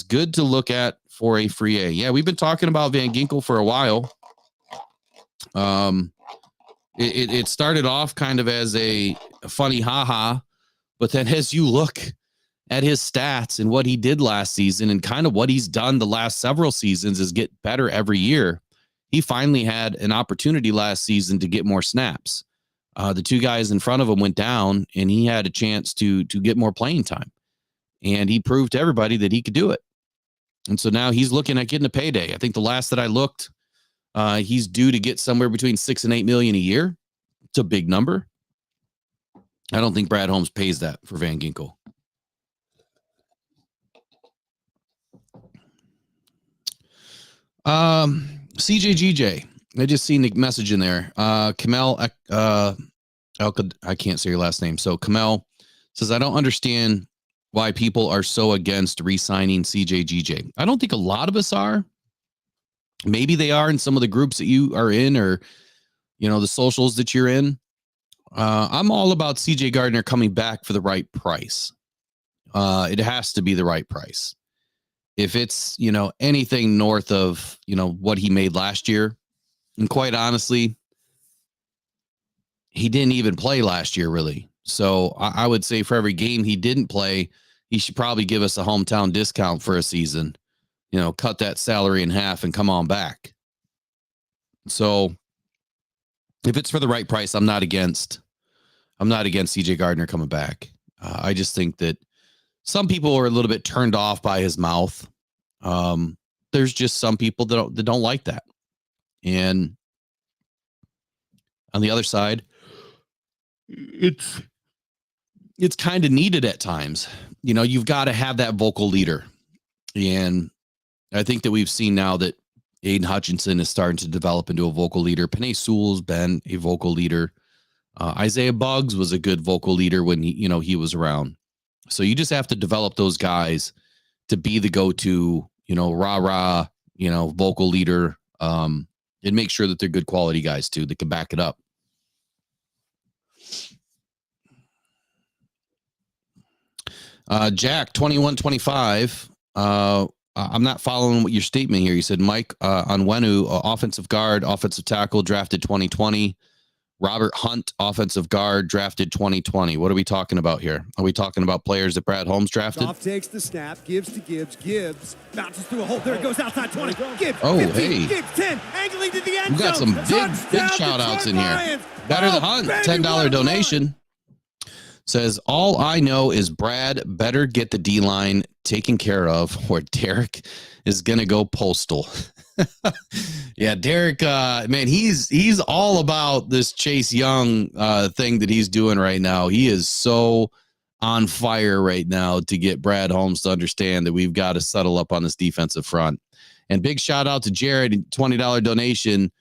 good to look at for a free A. Yeah, we've been talking about Van Ginkel for a while. It started off kind of as a funny haha, but then as you look at his stats and what he did last season and kind of what he's done the last several seasons is get better every year. He finally had an opportunity last season to get more snaps. The two guys in front of him went down and he had a chance to get more playing time. And he proved to everybody that he could do it. And so now he's looking at getting a payday. I think the last that I looked, he's due to get somewhere between $6 and $8 million a year. It's a big number. I don't think Brad Holmes pays that for Van Ginkel. CJGJ, I just seen the message in there. Kamel, I can't say your last name. So Kamel says, I don't understand why people are so against re-signing CJGJ. I don't think a lot of us are. Maybe they are in some of the groups that you are in or, the socials that you're in. I'm all about CJ Gardner coming back for the right price. It has to be the right price. If it's, anything north of, what he made last year, and quite honestly, he didn't even play last year, really. So I would say for every game he didn't play, he should probably give us a hometown discount for a season, cut that salary in half and come on back. So if it's for the right price, I'm not against CJ Gardner coming back. I just think that some people are a little bit turned off by his mouth. There's just some people that don't like that. And on the other side, it's kind of needed at times. You've got to have that vocal leader. And I think that we've seen now that Aiden Hutchinson is starting to develop into a vocal leader. Penei Sewell's been a vocal leader. Isaiah Buggs was a good vocal leader when he was around. So you just have to develop those guys to be the go-to, rah-rah, vocal leader, and make sure that they're good quality guys too that can back it up. Jack 2125. I'm not following what your statement here. You said Mike Onwenu, offensive guard, offensive tackle, drafted 2020. Robert Hunt, offensive guard, drafted 2020. What are we talking about here? Are we talking about players that Brad Holmes drafted? Goff takes the snap, gives to Gibbs. Gibbs bounces through a hole. There it goes outside 20. Gibbs, oh, 15, hey. Gibbs, 10, angling to the end We got some big shout-outs in here. Better the Hunt, $10 donation. Says, all I know is Brad better get the D-line taken care of or Derek is going to go postal. Yeah, Derek, man, he's all about this Chase Young thing that he's doing right now. He is so on fire right now to get Brad Holmes to understand that we've got to settle up on this defensive front. And big shout out to Jared, $20 donation.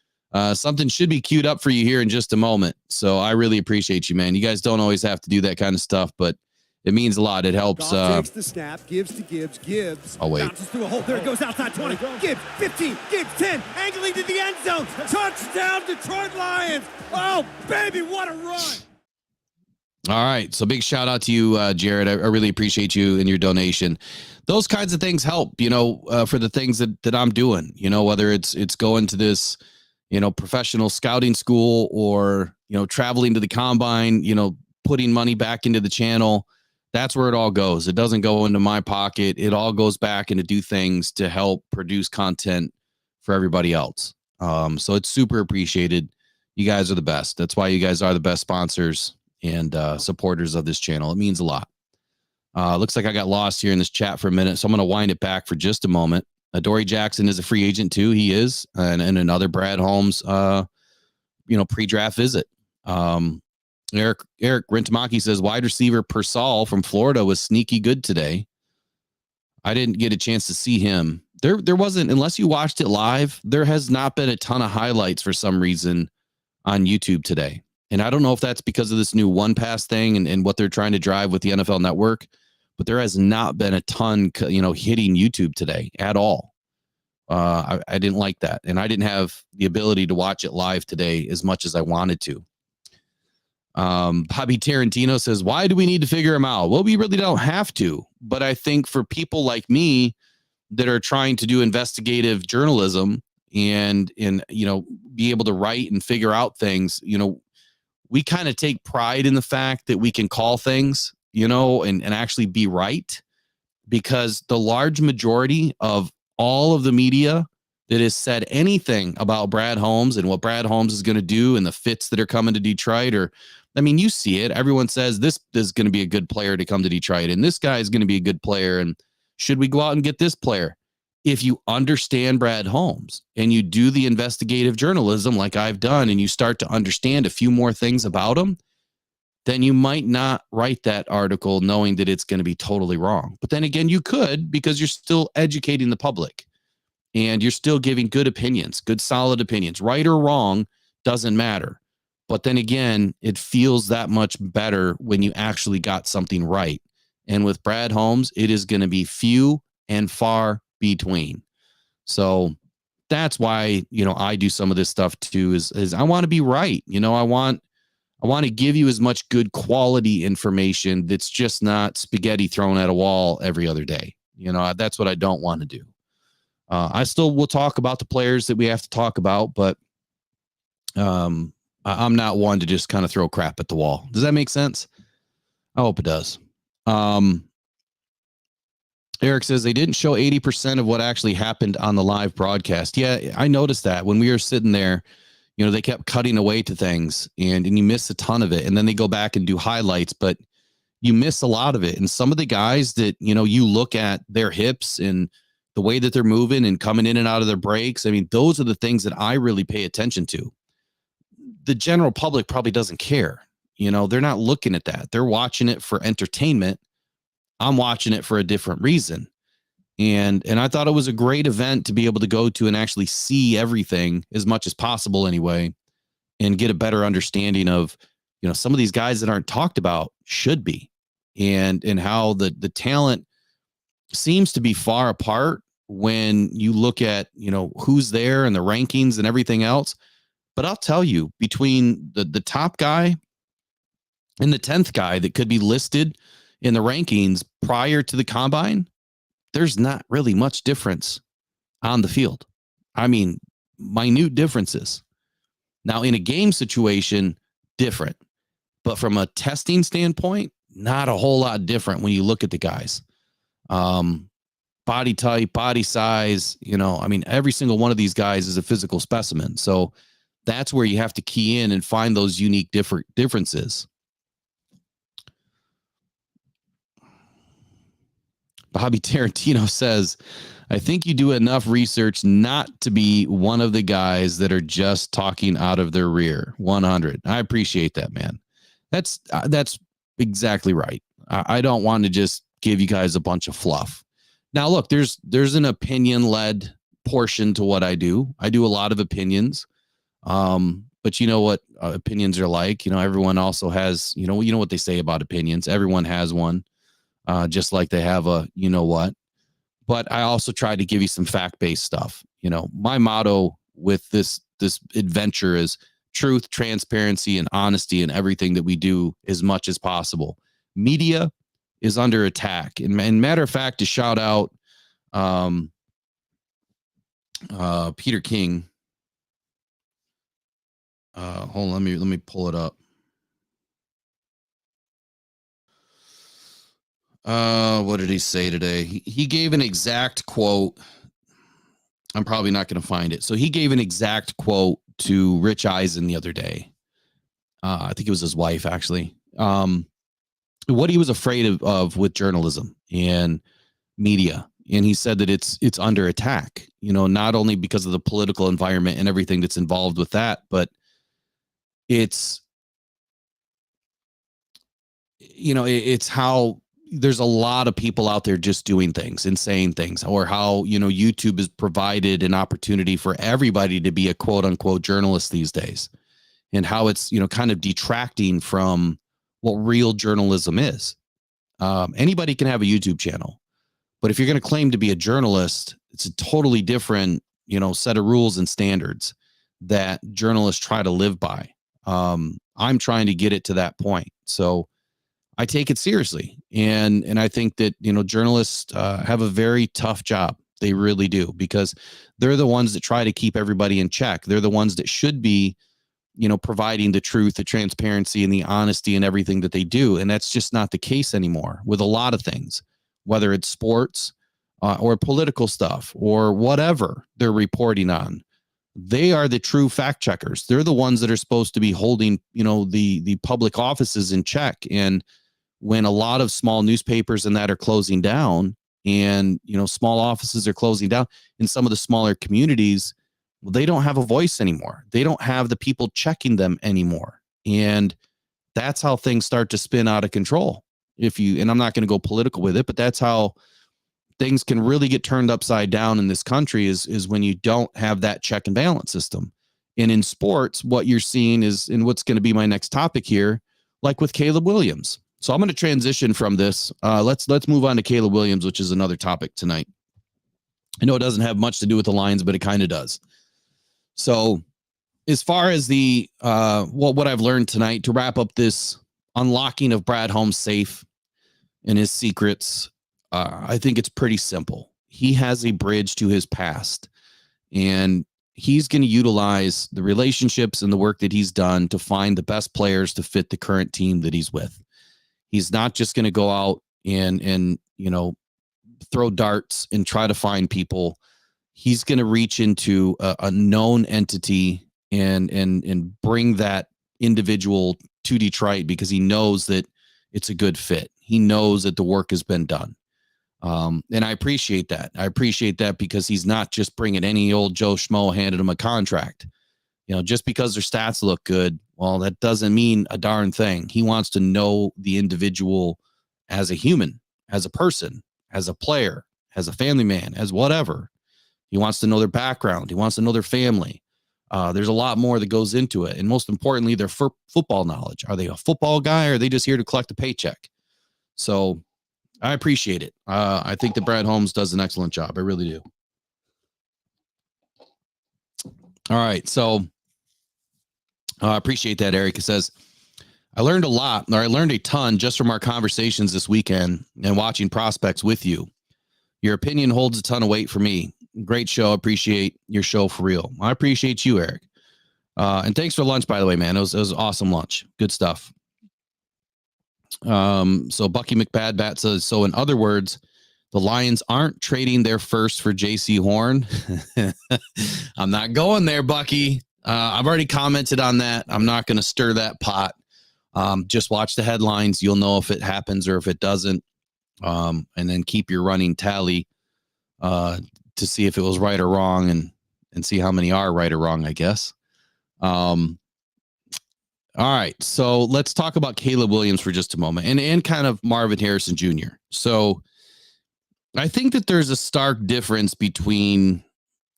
Something should be queued up for you here in just a moment. So I really appreciate you, man. You guys don't always have to do that kind of stuff, but it means a lot. It helps. Takes the snap, gives to Gibbs. Gibbs bounces through a hole. There it goes outside 20. Gibbs, 15. Gibbs, 10. Angling to the end zone. Touchdown, Detroit Lions. Oh, baby, what a run. All right. So big shout out to you, Jared. I really appreciate you and your donation. Those kinds of things help, for the things that I'm doing, whether it's going to this, professional scouting school or, traveling to the combine, putting money back into the channel. That's where it all goes. It doesn't go into my pocket. It all goes back into do things to help produce content for everybody else. So it's super appreciated. You guys are the best. That's why you guys are the best sponsors and supporters of this channel. It means a lot. Looks like I got lost here in this chat for a minute, so I'm going to wind it back for just a moment. Dory Jackson is a free agent too. He is, and another Brad Holmes, pre-draft visit. Eric Rentamaki says wide receiver Persall from Florida was sneaky good today. I didn't get a chance to see him. There wasn't, unless you watched it live, there has not been a ton of highlights for some reason on YouTube today. And I don't know if that's because of this new one pass thing and what they're trying to drive with the NFL Network, but there has not been a ton, hitting YouTube today at all. I didn't like that. And I didn't have the ability to watch it live today as much as I wanted to. Bobby Tarantino says, why do we need to figure him out? Well, we really don't have to, but I think for people like me that are trying to do investigative journalism and be able to write and figure out things, we kind of take pride in the fact that we can call things, and actually be right, because the large majority of all of the media that has said anything about Brad Holmes and what Brad Holmes is going to do and the fits that are coming to Detroit, you see it. Everyone says this is going to be a good player to come to Detroit, and this guy is going to be a good player. And should we go out and get this player? If you understand Brad Holmes and you do the investigative journalism like I've done, and you start to understand a few more things about him, then you might not write that article knowing that it's going to be totally wrong. But then again, you could, because you're still educating the public and you're still giving good opinions, good, solid opinions. Right or wrong doesn't matter. But then again, it feels that much better when you actually got something right. And with Brad Holmes, it is going to be few and far between. So that's why, I do some of this stuff too, is I want to be right. I want to give you as much good quality information that's just not spaghetti thrown at a wall every other day. That's what I don't want to do. I still will talk about the players that we have to talk about, but I'm not one to just kind of throw crap at the wall. Does that make sense? I hope it does. Eric says they didn't show 80% of what actually happened on the live broadcast. Yeah, I noticed that when we were sitting there, they kept cutting away to things and you miss a ton of it. And then they go back and do highlights, but you miss a lot of it. And some of the guys that, you look at their hips and the way that they're moving and coming in and out of their breaks. Those are the things that I really pay attention to. The general public probably doesn't care. They're not looking at that. They're watching it for entertainment. I'm watching it for a different reason. And I thought it was a great event to be able to go to and actually see everything as much as possible anyway, and get a better understanding of, some of these guys that aren't talked about should be, and how the talent seems to be far apart when you look at, who's there and the rankings and everything else. But I'll tell you, between the top guy and the 10th guy that could be listed in the rankings prior to the combine, there's not really much difference on the field. Minute differences. Now, in a game situation, different. But from a testing standpoint, not a whole lot different when you look at the guys. Body type, body size, every single one of these guys is a physical specimen. So that's where you have to key in and find those unique differences. Bobby Tarantino says, I think you do enough research not to be one of the guys that are just talking out of their rear. 100. I appreciate that, man. That's exactly right. I don't want to just give you guys a bunch of fluff. Now, look, there's an opinion-led portion to what I do. I do a lot of opinions. But you know what opinions are like. Everyone also has, you know what they say about opinions. Everyone has one. Just like they have a, what, but I also try to give you some fact-based stuff. My motto with this adventure is truth, transparency, and honesty in everything that we do as much as possible. Media is under attack. And matter of fact, to shout out, Peter King. Hold on, let me pull it up. What did he say today? He gave an exact quote. I'm probably not going to find it. So he gave an exact quote to Rich Eisen the other day. I think it was his wife, actually. What he was afraid of with journalism and media. And he said that it's under attack, not only because of the political environment and everything that's involved with that, but it's how there's a lot of people out there just doing things and saying things, or how, YouTube has provided an opportunity for everybody to be a quote unquote journalist these days, and how it's, kind of detracting from what real journalism is. Anybody can have a YouTube channel, but if you're going to claim to be a journalist, it's a totally different, set of rules and standards that journalists try to live by. I'm trying to get it to that point. So I take it seriously. And I think that, journalists have a very tough job. They really do, because they're the ones that try to keep everybody in check. They're the ones that should be, providing the truth, the transparency, and the honesty in everything that they do. And that's just not the case anymore with a lot of things, whether it's sports or political stuff or whatever they're reporting on. They are the true fact checkers. They're the ones that are supposed to be holding, the public offices in check. And when a lot of small newspapers and that are closing down, and, small offices are closing down in some of the smaller communities, well, they don't have a voice anymore. They don't have the people checking them anymore. And that's how things start to spin out of control. And I'm not going to go political with it, but that's how things can really get turned upside down in this country is when you don't have that check and balance system. And in sports, what you're seeing is, and what's going to be my next topic here, like with Caleb Williams. So I'm going to transition from this. Let's move on to Caleb Williams, which is another topic tonight. I know it doesn't have much to do with the Lions, but it kind of does. So as far as the what I've learned tonight, to wrap up this unlocking of Brad Holmes' safe and his secrets, I think it's pretty simple. He has a bridge to his past, and he's going to utilize the relationships and the work that he's done to find the best players to fit the current team that he's with. He's not just going to go out and throw darts and try to find people. He's going to reach into a known entity and bring that individual to Detroit, because he knows that it's a good fit. He knows that the work has been done. And I appreciate that. I appreciate that because he's not just bringing any old Joe Schmo, handed him a contract. Just because their stats look good, well, that doesn't mean a darn thing. He wants to know the individual as a human, as a person, as a player, as a family man, as whatever. He wants to know their background. He wants to know their family. There's a lot more that goes into it. And most importantly, their football knowledge. Are they a football guy, or are they just here to collect a paycheck? So I appreciate it. I think that Brad Holmes does an excellent job. I really do. All right. So I appreciate that. Eric says, I learned a ton just from our conversations this weekend and watching prospects with you. Your opinion holds a ton of weight for me. Great show. Appreciate your show for real. I appreciate you, Eric. And thanks for lunch, by the way, man. It was awesome lunch. Good stuff. So Bucky McBadbat says, so in other words, the Lions aren't trading their first for JC Horn. I'm not going there, Bucky. I've already commented on that. I'm not going to stir that pot. Just watch the headlines. You'll know if it happens or if it doesn't. And then keep your running tally to see if it was right or wrong, and see how many are right or wrong, I guess. All right, so let's talk about Caleb Williams for just a moment, and kind of Marvin Harrison Jr. So I think that there's a stark difference between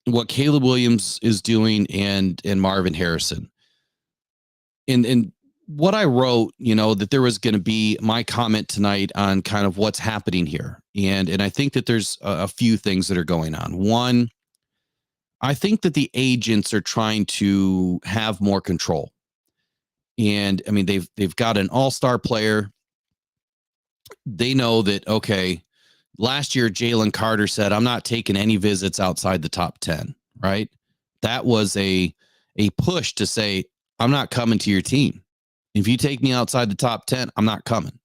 what Caleb Williams is doing and Marvin Harrison. And what I wrote, that there was going to be my comment tonight on kind of what's happening here. And I think that there's a few things that are going on. One, I think that the agents are trying to have more control. And I mean, they've got an all-star player. They know that, okay, last year, Jalen Carter said, I'm not taking any visits outside the top 10, right? That was a push to say, I'm not coming to your team. If you take me outside the top 10, I'm not coming.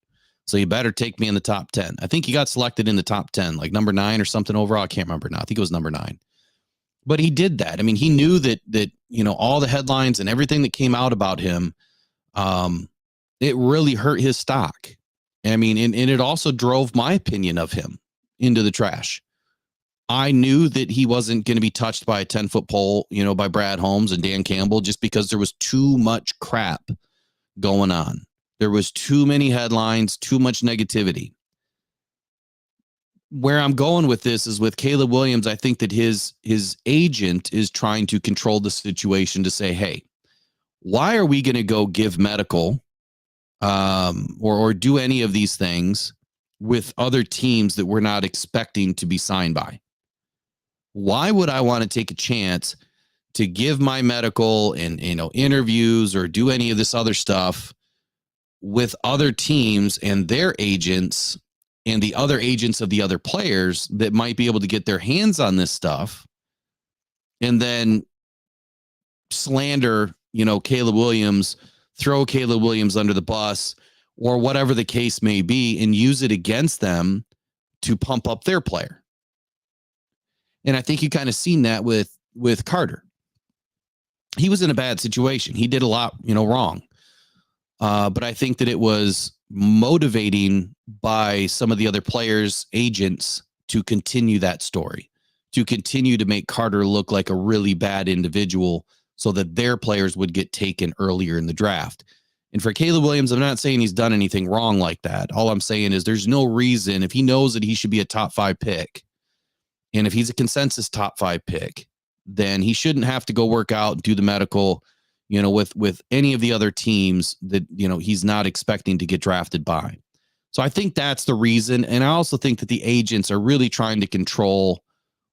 So you better take me in the top 10. I think he got selected in the top 10, like number 9 or something overall. I can't remember now. I think it was number 9. But he did that. I mean, he knew that all the headlines and everything that came out about him, it really hurt his stock. I mean, and it also drove my opinion of him into the trash. I knew that he wasn't going to be touched by a 10-foot pole, by Brad Holmes and Dan Campbell, just because there was too much crap going on. There was too many headlines, too much negativity. Where I'm going with this is with Caleb Williams. I think that his agent is trying to control the situation to say, hey, why are we going to go give medical or do any of these things with other teams that we're not expecting to be signed by? Why would I want to take a chance to give my medical and interviews or do any of this other stuff with other teams and their agents and the other agents of the other players that might be able to get their hands on this stuff and then slander, Caleb Williams, throw Caleb Williams under the bus or whatever the case may be and use it against them to pump up their player? And I think you kind of seen that with Carter. He was in a bad situation. He did a lot, wrong. But I think that it was motivating by some of the other players' agents to continue that story, to continue to make Carter look like a really bad individual so that their players would get taken earlier in the draft. And for Caleb Williams, I'm not saying he's done anything wrong like that. All I'm saying is there's no reason, if he knows that he should be a top 5 pick, and if he's a consensus top 5 pick, then he shouldn't have to go work out and do the medical, with any of the other teams that, he's not expecting to get drafted by. So I think that's the reason. And I also think that the agents are really trying to control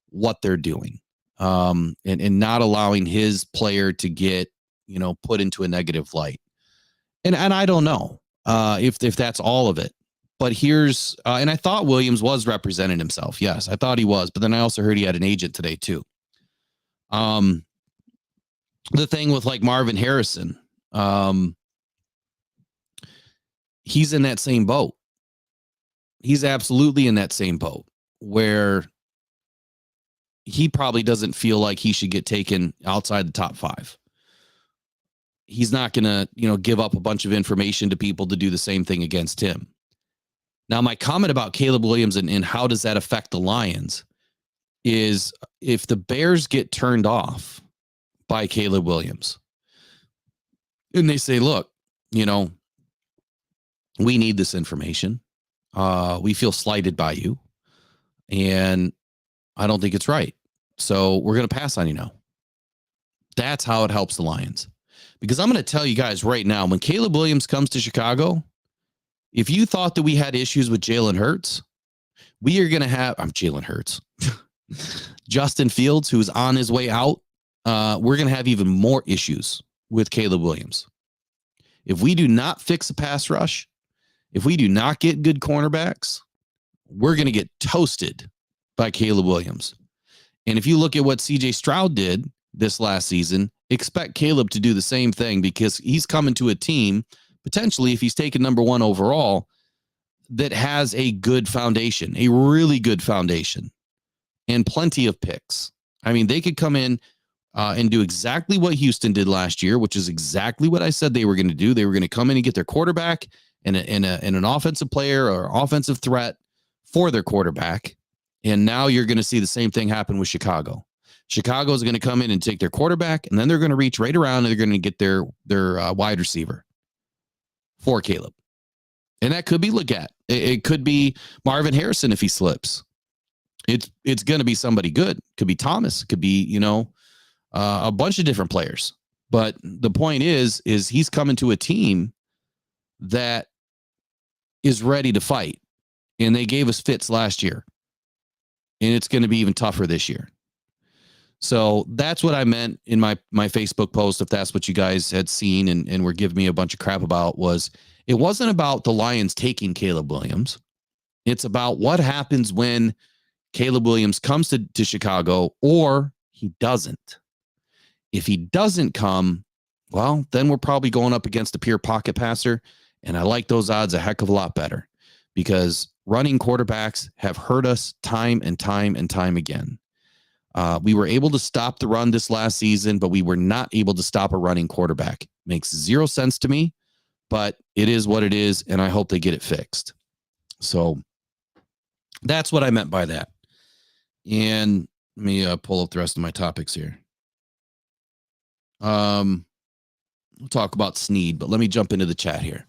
what they're doing, and not allowing his player to get, put into a negative light. And I don't know if that's all of it. But here's, and I thought Williams was representing himself. Yes, I thought he was. But then I also heard he had an agent today too. The thing with like Marvin Harrison, he's in that same boat. He's absolutely in that same boat where he probably doesn't feel like he should get taken outside the top 5. He's not going to, give up a bunch of information to people to do the same thing against him. Now, my comment about Caleb Williams and how does that affect the Lions is if the Bears get turned off by Caleb Williams and they say, look, we need this information. We feel slighted by you and I don't think it's right. So we're going to pass on you now. That's how it helps the Lions. Because I'm going to tell you guys right now, when Caleb Williams comes to Chicago, if you thought that we had issues with Jalen Hurts, we are going to have, Jalen Hurts, Justin Fields, who's on his way out. We're going to have even more issues with Caleb Williams. If we do not fix the pass rush, if we do not get good cornerbacks, we're going to get toasted by Caleb Williams. And if you look at what CJ Stroud did this last season, expect Caleb to do the same thing because he's coming to a team, potentially, if he's taken number 1 overall, that has a good foundation, a really good foundation, and plenty of picks. I mean, they could come in and do exactly what Houston did last year, which is exactly what I said they were going to do. They were going to come in and get their quarterback and an offensive player or offensive threat for their quarterback. And now you're going to see the same thing happen with Chicago. Chicago is going to come in and take their quarterback, and then they're going to reach right around and they're going to get their wide receiver for Caleb. And that could be Leggett. It could be Marvin Harrison if he slips. It's going to be somebody good. Could be Thomas. Could be, a bunch of different players. But the point is he's coming to a team that is ready to fight. And they gave us fits last year. And it's going to be even tougher this year. So that's what I meant in my Facebook post, if that's what you guys had seen and were giving me a bunch of crap about, was it wasn't about the Lions taking Caleb Williams. It's about what happens when Caleb Williams comes to Chicago or he doesn't. If he doesn't come, well, then we're probably going up against a pure pocket passer. And I like those odds a heck of a lot better because running quarterbacks have hurt us time and time and time again. We were able to stop the run this last season, but we were not able to stop a running quarterback. Makes zero sense to me, but it is what it is, and I hope they get it fixed. So that's what I meant by that. And let me pull up the rest of my topics here. We'll talk about Sneed, but let me jump into the chat here.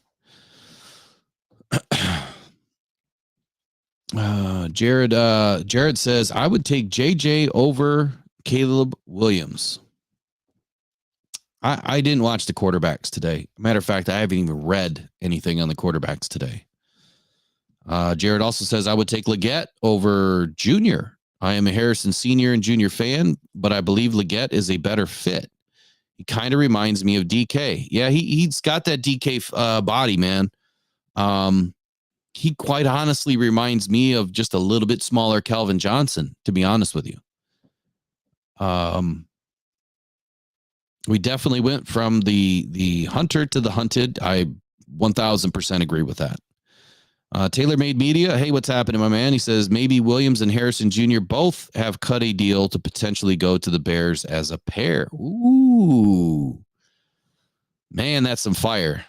Jared says, I would take JJ over Caleb Williams. I didn't watch the quarterbacks today. Matter of fact, I haven't even read anything on the quarterbacks today. Jared also says, I would take Leggett over Junior. I am a Harrison Senior and Junior fan, but I believe Leggett is a better fit. He kind of reminds me of DK. Yeah, he's got that DK body, man. He quite honestly reminds me of just a little bit smaller Calvin Johnson, to be honest with you. We definitely went from the hunter to the hunted. I 1000% agree with that. Taylor Made Media. Hey, what's happening, my man? He says maybe Williams and Harrison Jr. both have cut a deal to potentially go to the Bears as a pair. Ooh, man, that's some fire.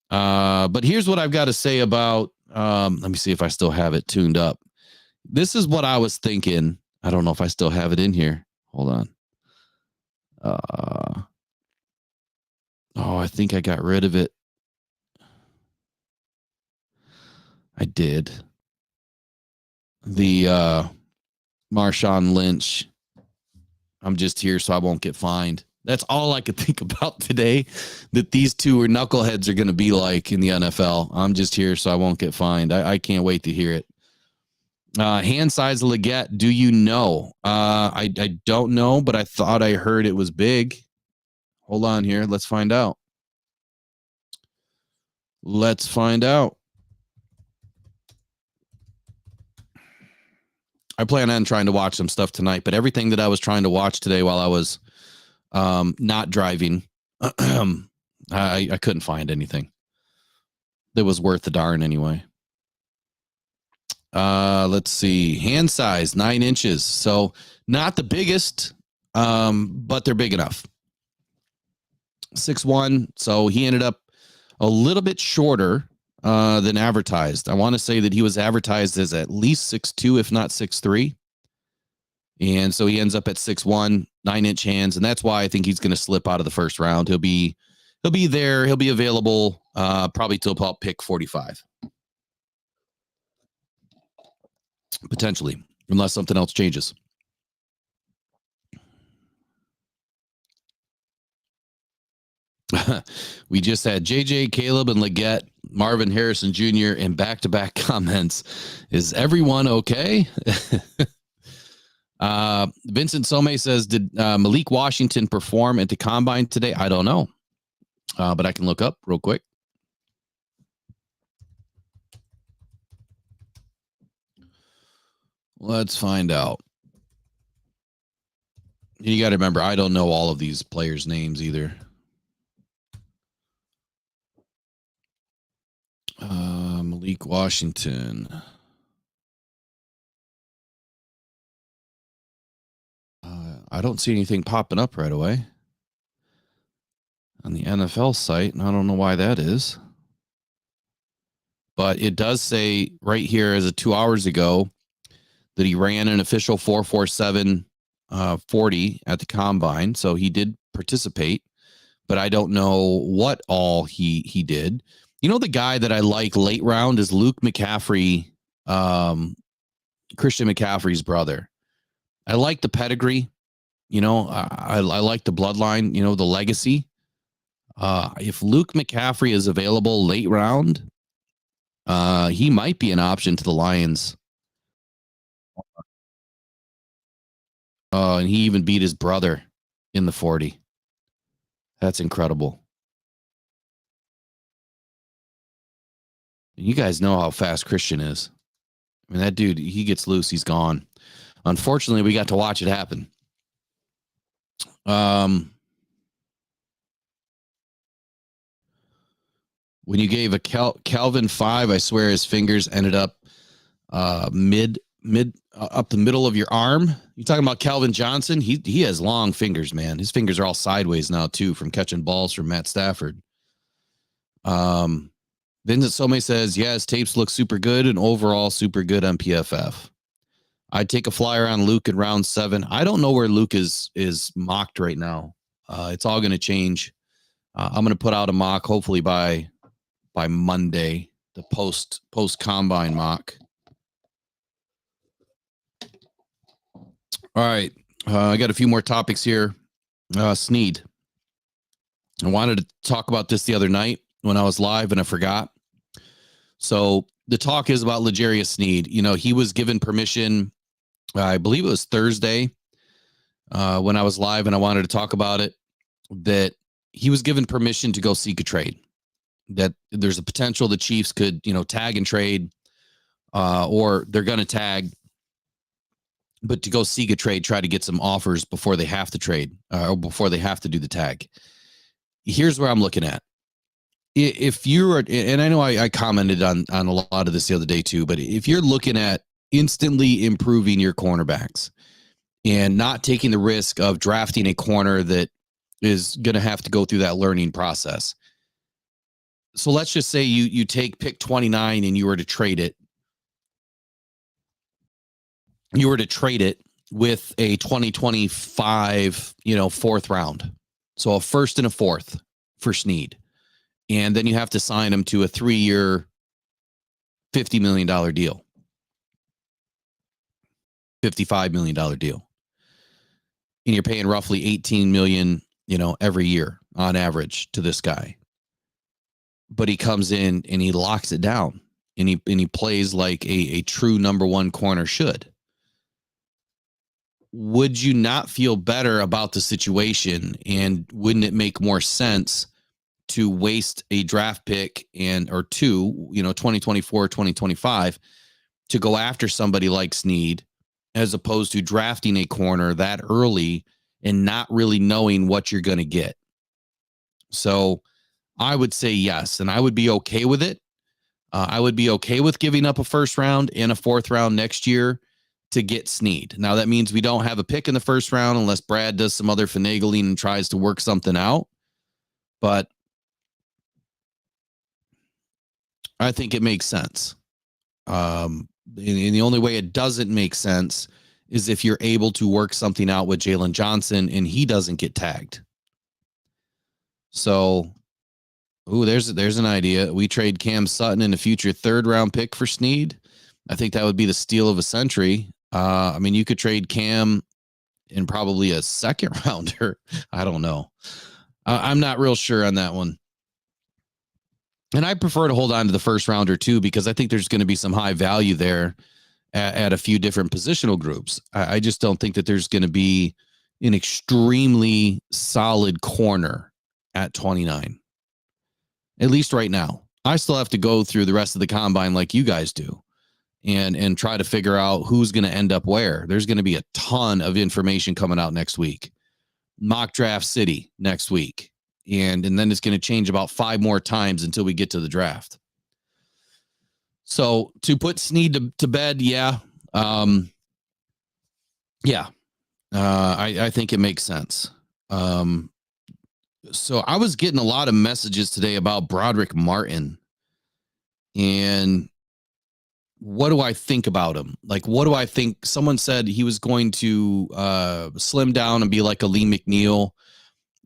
But here's what I've got to say about, let me see if I still have it tuned up. This is what I was thinking. I don't know if I still have it in here. Hold on. I think I got rid of it. I did. The Marshawn Lynch. I'm just here so I won't get fined. That's all I could think about today, that these two are knuckleheads are going to be like in the NFL. I'm just here so I won't get fined. I can't wait to hear it. Hand size of Leggett, do you know? I don't know, but I thought I heard it was big. Hold on here. Let's find out. Let's find out. I plan on trying to watch some stuff tonight, but everything that I was trying to watch today while I was not driving, I couldn't find anything that was worth the darn anyway. Let's see. Hand size, 9 inches. So not the biggest, but they're big enough. 6'1". So he ended up a little bit shorter than advertised. I want to say that he was advertised as at least 6'2", if not 6'3". And so he ends up at 6'1", 9-inch hands, and that's why I think he's going to slip out of the first round. He'll be there. He'll be available probably till about pick 45. Potentially, unless something else changes. We just had JJ, Caleb, and Leggett, Marvin Harrison Jr. in back-to-back comments. Is everyone okay? Vincent Some says, did Malik Washington perform at the combine today? I don't know, but I can look up real quick. Let's find out. You got to remember, I don't know all of these players' names either. Malik Washington. I don't see anything popping up right away on the NFL site, and I don't know why that is. But it does say right here as of 2 hours ago that he ran an official 4.47 at the combine. So he did participate, but I don't know what all he did. You know, the guy that I like late round is Luke McCaffrey, Christian McCaffrey's brother. I like the pedigree. You know, I like the bloodline, you know, the legacy. If Luke McCaffrey is available late round, he might be an option to the Lions. And he even beat his brother in the 40. That's incredible. You guys know how fast Christian is. I mean, that dude, he gets loose, he's gone. Unfortunately, we got to watch it happen. When you gave a Calvin 5, I swear his fingers ended up mid up the middle of your arm. You talking about Calvin Johnson? He has long fingers, man. His fingers are all sideways now too from catching balls from Matt Stafford. Vincent Somé says, yeah, his tapes look super good and overall super good on PFF. I'd take a flyer on Luke in round 7. I don't know where Luke is mocked right now. It's all going to change. I'm going to put out a mock hopefully by Monday, the post combine mock. All right. I got a few more topics here. Sneed. I wanted to talk about this the other night when I was live and I forgot. So the talk is about L'Jarius Sneed. You know, he was given permission, I believe it was Thursday, when I was live and I wanted to talk about it, that he was given permission to go seek a trade. That there's a potential the Chiefs could, tag and trade, or they're going to tag, but to go seek a trade, try to get some offers before they have to trade or before they have to do the tag. Here's where I'm looking at. If you're, and I know I commented on a lot of this the other day too, but if you're looking at instantly improving your cornerbacks and not taking the risk of drafting a corner that is going to have to go through that learning process. So let's just say you take pick 29 and you were to trade it. You were to trade it with a 2025, fourth round. So a first and a fourth for Sneed. And then you have to sign him to a 3-year, $50 million deal. $55 million deal. And you're paying roughly $18 million, every year on average to this guy. But he comes in and he locks it down and he plays like a true number one corner should. Would you not feel better about the situation? And wouldn't it make more sense to waste a draft pick or two, 2024, 2025 to go after somebody like Sneed as opposed to drafting a corner that early and not really knowing what you're going to get? So I would say yes, and I would be okay with it. I would be okay with giving up a first round and a fourth round next year to get Sneed. Now, that means we don't have a pick in the first round unless Brad does some other finagling and tries to work something out. But I think it makes sense. And the only way it doesn't make sense is if you're able to work something out with Jalen Johnson and he doesn't get tagged. So, there's an idea. We trade Cam Sutton in a future 3rd round pick for Sneed. I think that would be the steal of a century. You could trade Cam in probably a 2nd rounder. I don't know. I'm not real sure on that one. And I prefer to hold on to the 1st rounder too, because I think there's going to be some high value there at a few different positional groups. I just don't think that there's going to be an extremely solid corner at 29. At least right now. I still have to go through the rest of the combine like you guys do and try to figure out who's going to end up where. There's going to be a ton of information coming out next week. Mock Draft City next week. And then it's going to change about 5 more times until we get to the draft. So to put Sneed to bed, yeah. I think it makes sense. So I was getting a lot of messages today about Brodric Martin. And what do I think about him? Like, what do I think? Someone said he was going to slim down and be like a Lee McNeil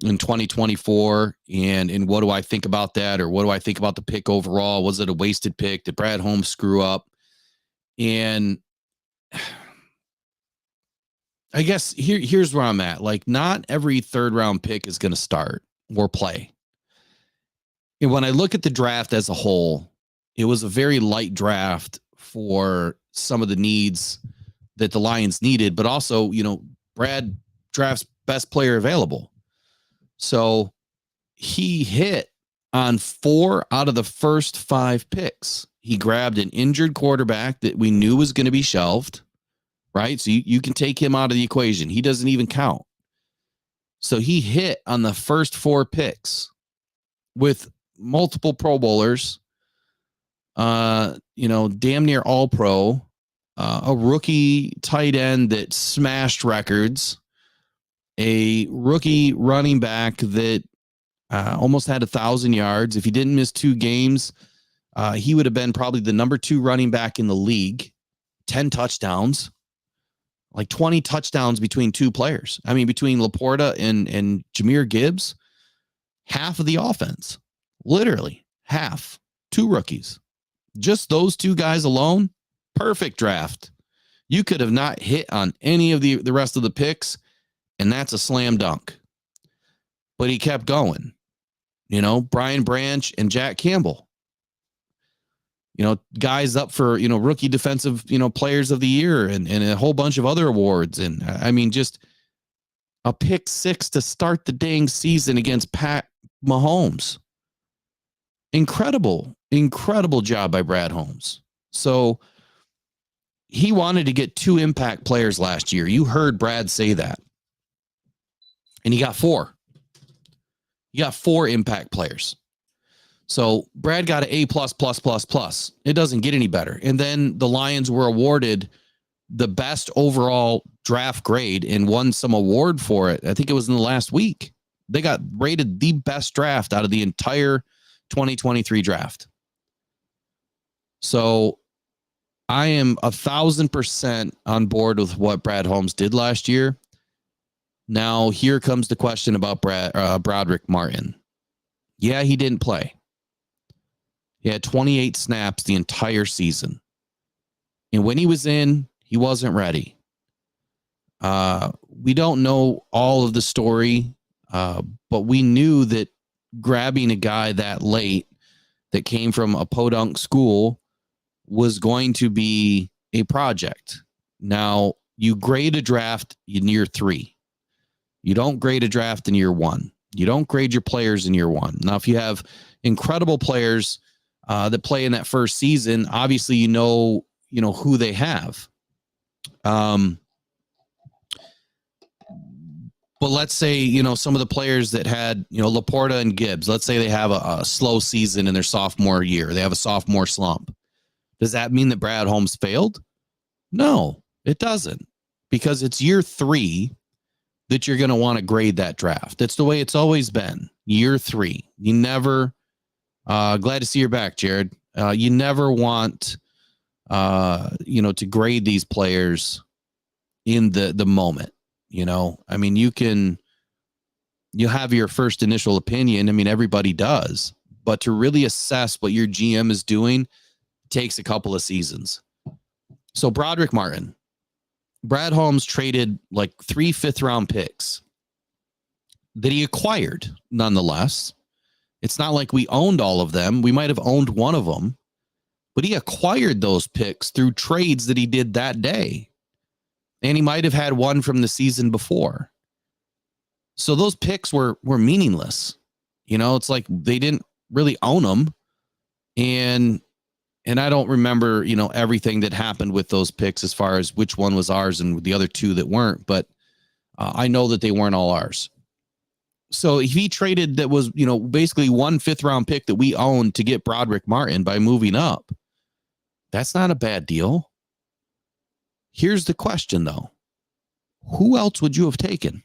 in 2024. And what do I think about that? Or what do I think about the pick overall? Was it a wasted pick? Did Brad Holmes screw up? And I guess here's where I'm at. Like, not every 3rd round pick is going to start or play. And when I look at the draft as a whole, it was a very light draft for some of the needs that the Lions needed, but also, Brad drafts best player available. So he hit on 4 out of the first 5 picks. He grabbed an injured quarterback that we knew was going to be shelved, right? So you can take him out of the equation. He doesn't even count. So he hit on the first 4 picks with multiple Pro Bowlers, damn near all pro, a rookie tight end that smashed records, a rookie running back that almost had 1,000 yards. If he didn't miss 2 games, he would have been probably the number 2 running back in the league. 10 touchdowns, like 20 touchdowns between 2 players. I mean, between Laporta and Jahmyr Gibbs, half of the offense, literally half. 2 rookies, just those 2 guys alone. Perfect draft. You could have not hit on any of the rest of the picks, and that's a slam dunk. But he kept going. You know, Brian Branch and Jack Campbell. You know, guys up for, you know, rookie defensive, you know, players of the year and a whole bunch of other awards. And I mean, just a pick 6 to start the dang season against Pat Mahomes. Incredible job by Brad Holmes. So he wanted to get 2 impact players last year. You heard Brad say that. And he got 4. You got 4 impact players. So Brad got an A++++. It doesn't get any better. And then the Lions were awarded the best overall draft grade and won some award for it. I think it was in the last week. They got rated the best draft out of the entire 2023 draft. So I am 1,000% on board with what Brad Holmes did last year. Now, here comes the question about Brodric Martin. Yeah, he didn't play. He had 28 snaps the entire season. And when he was in, he wasn't ready. We don't know all of the story, but we knew that grabbing a guy that late that came from a podunk school was going to be a project. Now, you grade a draft in year 3. You don't grade a draft in year 1. You don't grade your players in year 1. Now, if you have incredible players that play in that first season, obviously you know who they have. But let's say, you know, some of the players that had, you know, Laporta and Gibbs, let's say they have a slow season in their sophomore year. They have a sophomore slump. Does that mean that Brad Holmes failed? No, it doesn't, because it's year 3 that you're going to want to grade that draft. That's the way it's always been. Year 3. You never, glad to see you're back, Jared. You never want, to grade these players in the moment. You know, I mean, you have your first initial opinion. I mean, everybody does, but to really assess what your GM is doing takes a couple of seasons. So Brodric Martin, Brad Holmes traded like 3 5th-round picks that he acquired nonetheless. It's not like we owned all of them. We might have owned one of them, but he acquired those picks through trades that he did that day. And he might have had one from the season before. So those picks were meaningless. You know, it's like they didn't really own them. And I don't remember, you know, everything that happened with those picks as far as which one was ours and the other 2 that weren't. But I know that they weren't all ours. So if he traded that was, you know, basically 1 5th-round pick that we owned to get Brodric Martin by moving up, that's not a bad deal. Here's the question, though. Who else would you have taken?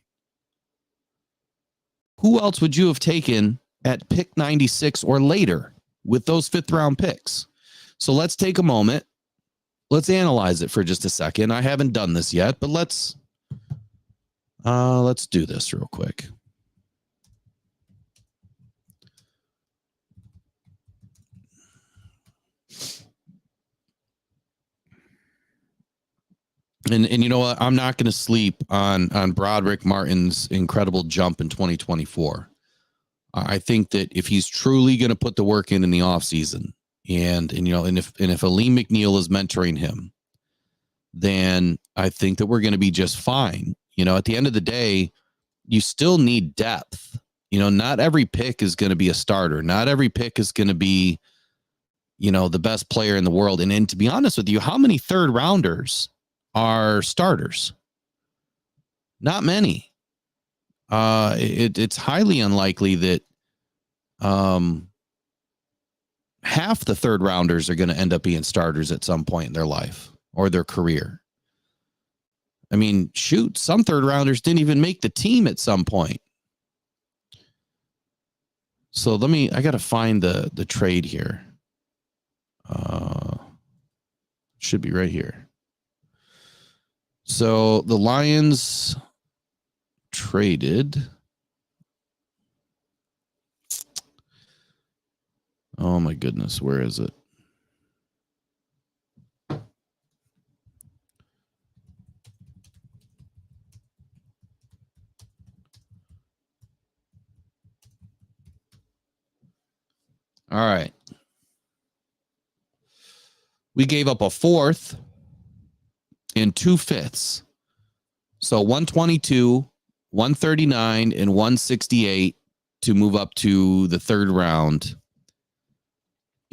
Who else would you have taken at pick 96 or later with those 5th-round picks? So let's take a moment. Let's analyze it for just a second. I haven't done this yet, but let's do this real quick. And you know what? I'm not going to sleep on Brodric Martin's incredible jump in 2024. I think that if he's truly going to put the work in the offseason, and if Aleem McNeil is mentoring him, then I think that we're going to be just fine. You know, at the end of the day, you still need depth. You know, not every pick is going to be a starter. Not every pick is going to be, you know, the best player in the world. And to be honest with you, how many 3rd rounders are starters? Not many. It's highly unlikely that half the 3rd rounders are going to end up being starters at some point in their life. or their career. I mean, shoot, some third rounders didn't even make the team at some point. So I got to find the trade here. Should be right here. So the Lions traded. Oh my goodness, where is it? All right. We gave up a 4th and 2 5ths. So 122, 139, and 168 to move up to the 3rd round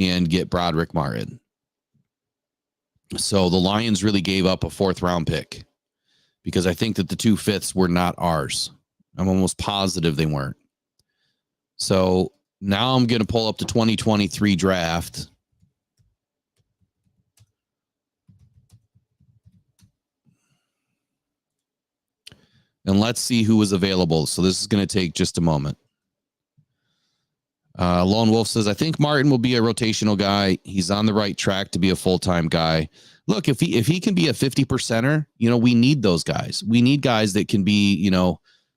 and get Brodric Martin. So the Lions really gave up a 4th round pick because I think that the 2 5ths were not ours. I'm almost positive they weren't. So now I'm going to pull up the 2023 draft. And let's see who was available. So this is going to take just a moment. Lone Wolf says, I think Martin will be a rotational guy. He's on the right track to be a full-time guy. Look, if he can be a 50%er, we need those guys. We need guys that can be,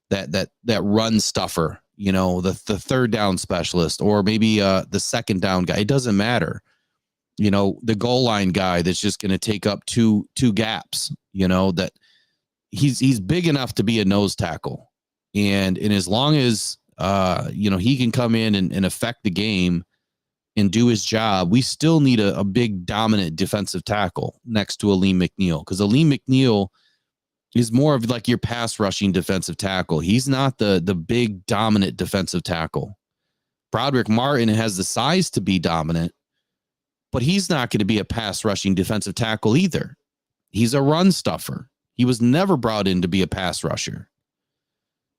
that run stuffer, the third down specialist, or maybe the second down guy. It doesn't matter. The goal line guy that's just going to take up two gaps, that he's big enough to be a nose tackle. And as long as, he can come in and affect the game and do his job, we still need a big dominant defensive tackle next to Aleem McNeil, because Aleem McNeil is more of like your pass rushing defensive tackle. He's not the big dominant defensive tackle. Brodric Martin has the size to be dominant, but he's not going to be a pass rushing defensive tackle either. He's a run stuffer. He was never brought in to be a pass rusher.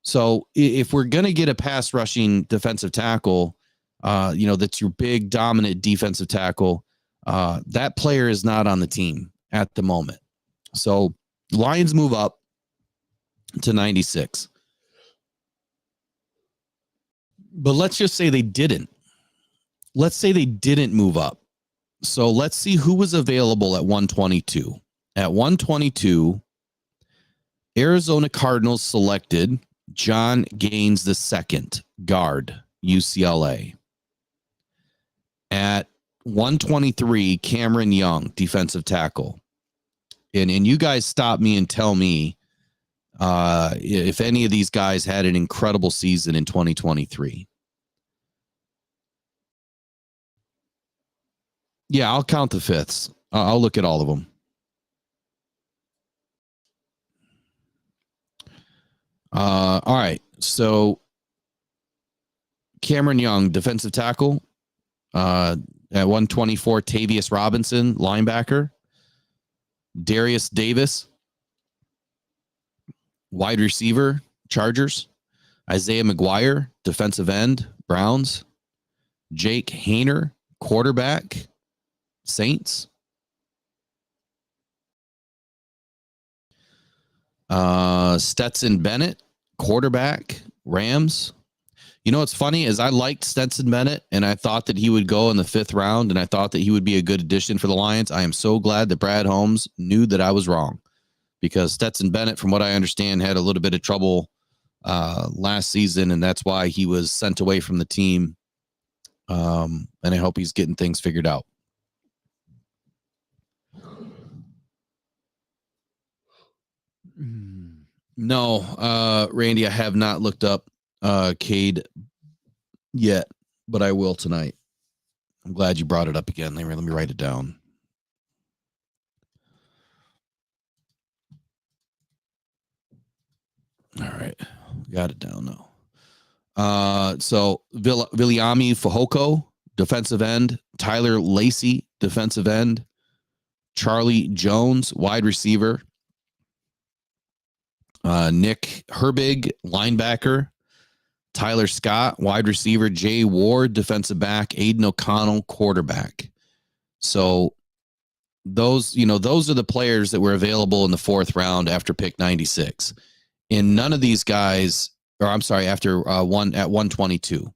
So if we're going to get a pass rushing defensive tackle, that's your big dominant defensive tackle, that player is not on the team at the moment. So Lions move up to 96. But let's just say they didn't. Let's say they didn't move up. So let's see who was available at 122. At 122, Arizona Cardinals selected John Gaines II, guard, UCLA. At 123, Cameron Young, defensive tackle. And you guys stop me and tell me if any of these guys had an incredible season in 2023. Yeah, I'll count the 5ths. I'll look at all of them. All right. So Cameron Young, defensive tackle. At 124, Tavius Robinson, linebacker. Darius Davis, wide receiver, Chargers. Isaiah McGuire, defensive end, Browns. Jake Haener, quarterback, Saints. Stetson Bennett, quarterback, Rams. What's funny is I liked Stetson Bennett, and I thought that he would go in the 5th round, and I thought that he would be a good addition for the Lions. I am so glad that Brad Holmes knew that I was wrong, because Stetson Bennett, from what I understand, had a little bit of trouble last season, and that's why he was sent away from the team. And I hope he's getting things figured out. No, Randy, I have not looked up Cade yet, but I will tonight. I'm glad you brought it up again. Let me write it down. All right, got it down now. So Viliami Fehoko, defensive end. Tyler Lacey, defensive end. Charlie Jones, wide receiver. Nick Herbig, linebacker. Tyler Scott, wide receiver. Jay Ward, defensive back. Aiden O'Connell, quarterback. So those are the players that were available in the 4th round after pick 96. And none of these guys, or I'm sorry, after at 122.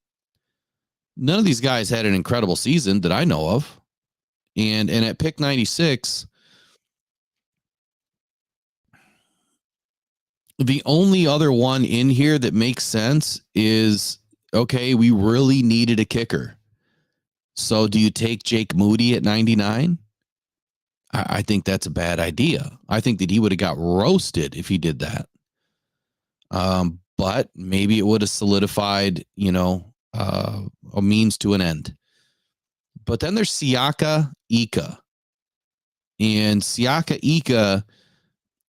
None of these guys had an incredible season that I know of. And at pick 96, the only other one in here that makes sense is, okay, we really needed a kicker. So do you take Jake Moody at 99? I think that's a bad idea. I think that he would have got roasted if he did that. But maybe it would have solidified, a means to an end. But then there's Siaka Ika. And Siaka Ika,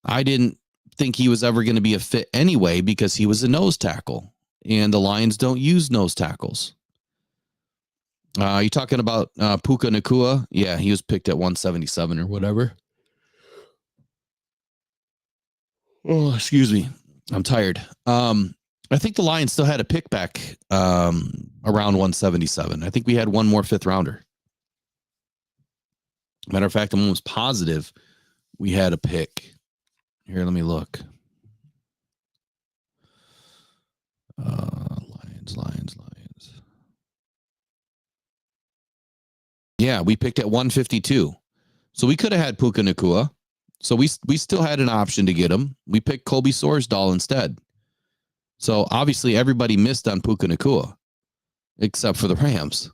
I didn't think he was ever going to be a fit anyway because he was a nose tackle. And the Lions don't use nose tackles. You talking about Puka Nacua? Yeah, he was picked at 177 or whatever. Oh, excuse me. I'm tired. I think the Lions still had a pick back around 177. I think we had one more 5th rounder. Matter of fact, I'm almost positive we had a pick. Here, let me look. Lions. Yeah, we picked at 152. So we could have had Puka Nacua. So we still had an option to get him. We picked Colby Sorsdahl instead. So obviously everybody missed on Puka Nacua, except for the Rams.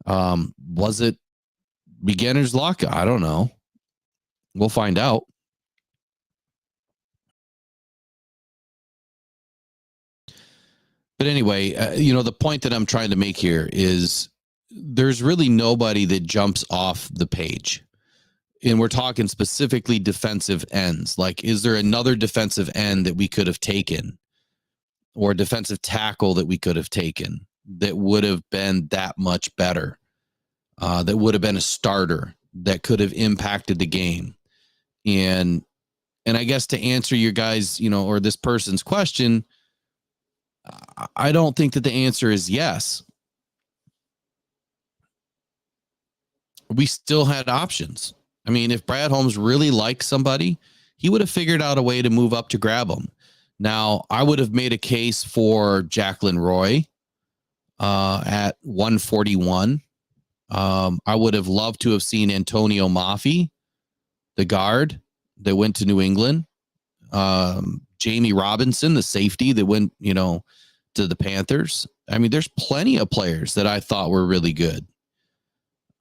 Was it beginner's luck? I don't know. We'll find out. But anyway, the point that I'm trying to make here is there's really nobody that jumps off the page. And we're talking specifically defensive ends. Like, is there another defensive end that we could have taken, or a defensive tackle that we could have taken that would have been that much better, that would have been a starter, that could have impacted the game? And I guess to answer your guys, or this person's question, I don't think that the answer is yes. We still had options. I mean, if Brad Holmes really liked somebody, he would have figured out a way to move up to grab them. Now, I would have made a case for Jacqueline Roy at 141. I would have loved to have seen Antonio Mafi, the guard that went to New England. Jamie Robinson, the safety that went, to the Panthers. I mean, there's plenty of players that I thought were really good.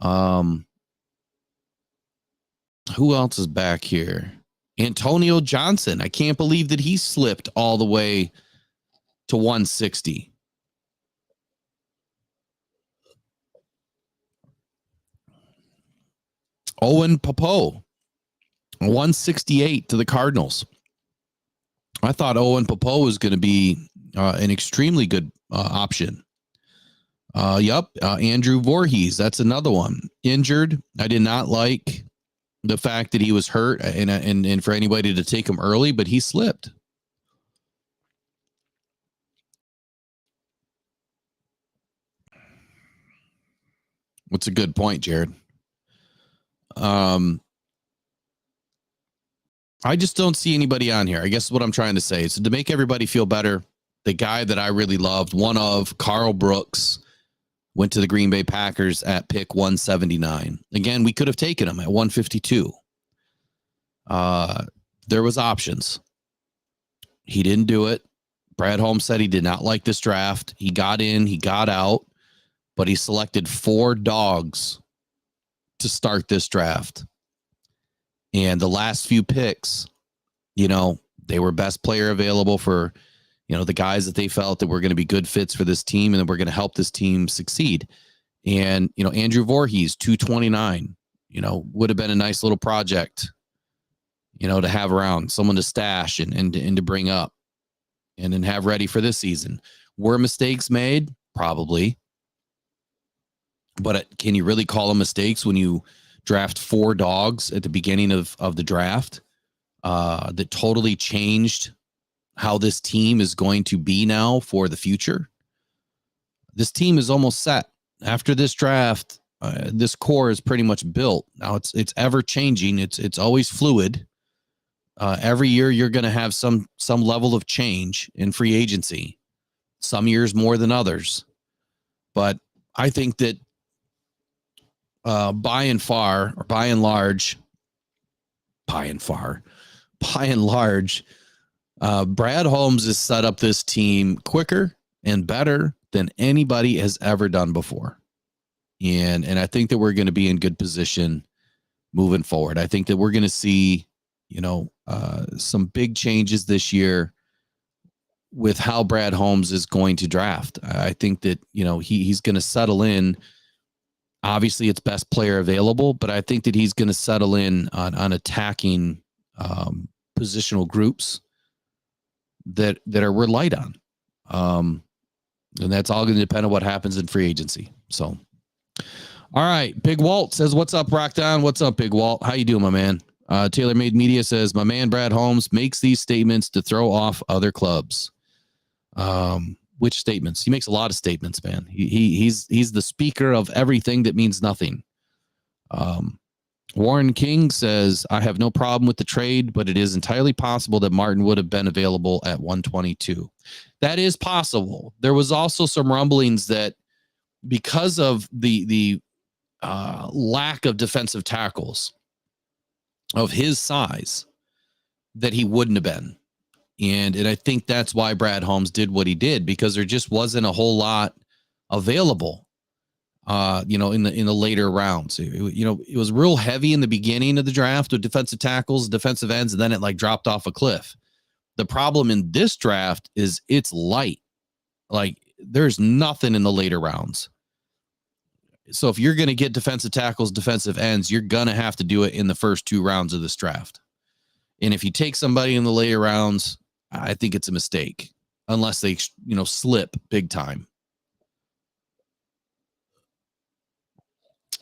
Who else is back here? Antonio Johnson. I can't believe that he slipped all the way to 160. Owen Popo, 168 to the Cardinals. I thought Owen Popo was going to be an extremely good option. Andrew Voorhees. That's another one. Injured. I did not like the fact that he was hurt and for anybody to take him early, but he slipped. What's a good point, Jared? I just don't see anybody on here. I guess what I'm trying to say is to make everybody feel better. The guy that I really loved, one of Carl Brooks, went to the Green Bay Packers at pick 179. Again, we could have taken him at 152. There was options. He didn't do it. Brad Holmes said he did not like this draft. He got in, he got out, but he selected 4 dogs to start this draft. And the last few picks, they were best player available for, the guys that they felt that were going to be good fits for this team and that were going to help this team succeed. And, Andrew Voorhees, 229, would have been a nice little project, to have around, someone to stash and to bring up and then have ready for this season. Were mistakes made? Probably. But can you really call them mistakes when you draft 4 dogs at the beginning of the draft that totally changed how this team is going to be now for the future? This team is almost set. After this draft, this core is pretty much built. Now it's ever changing. It's always fluid. Every year you're going to have some level of change in free agency. Some years more than others, but I think that by and large, Brad Holmes has set up this team quicker and better than anybody has ever done before. And I think that we're going to be in good position moving forward. I think that we're going to see, some big changes this year with how Brad Holmes is going to draft. I think that, he's going to settle in. Obviously, it's best player available, but I think that he's going to settle in on attacking positional groups that we're light on. And that's all going to depend on what happens in free agency. So, all right. Big Walt says, what's up, Rockdown? What's up, Big Walt? How you doing, my man? Taylor Made Media says, my man Brad Holmes makes these statements to throw off other clubs. Which statements? He makes a lot of statements, man. He's the speaker of everything that means nothing. Warren King says, I have no problem with the trade, but it is entirely possible that Martin would have been available at 122. That is possible. There was also some rumblings that because of the lack of defensive tackles of his size, that he wouldn't have been. And I think that's why Brad Holmes did what he did, because there just wasn't a whole lot available, in the later rounds. It was real heavy in the beginning of the draft with defensive tackles, defensive ends, and then it dropped off a cliff. The problem in this draft is it's light. There's nothing in the later rounds. So if you're going to get defensive tackles, defensive ends, you're going to have to do it in the first 2 rounds of this draft. And if you take somebody in the later rounds, I think it's a mistake unless they, slip big time.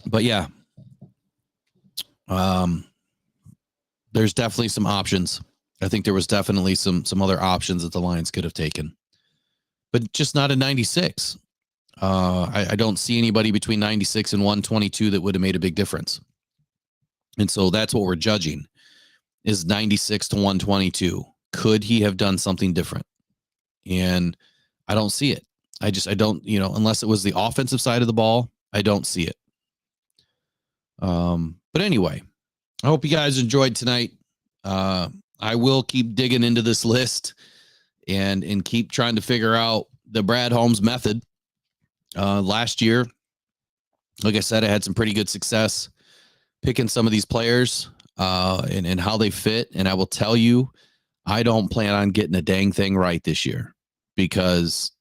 But yeah, there's definitely some options. I think there was definitely some other options that the Lions could have taken, but just not a 96. I don't see anybody between 96 and 122 that would have made a big difference. And so that's what we're judging is 96 to 122. Could he have done something different? And I don't see it. I don't, unless it was the offensive side of the ball, I don't see it. But anyway, I hope you guys enjoyed tonight. I will keep digging into this list and keep trying to figure out the Brad Holmes method. Last year, like I said, I had some pretty good success picking some of these players and how they fit. And I will tell you, I don't plan on getting a dang thing right this year because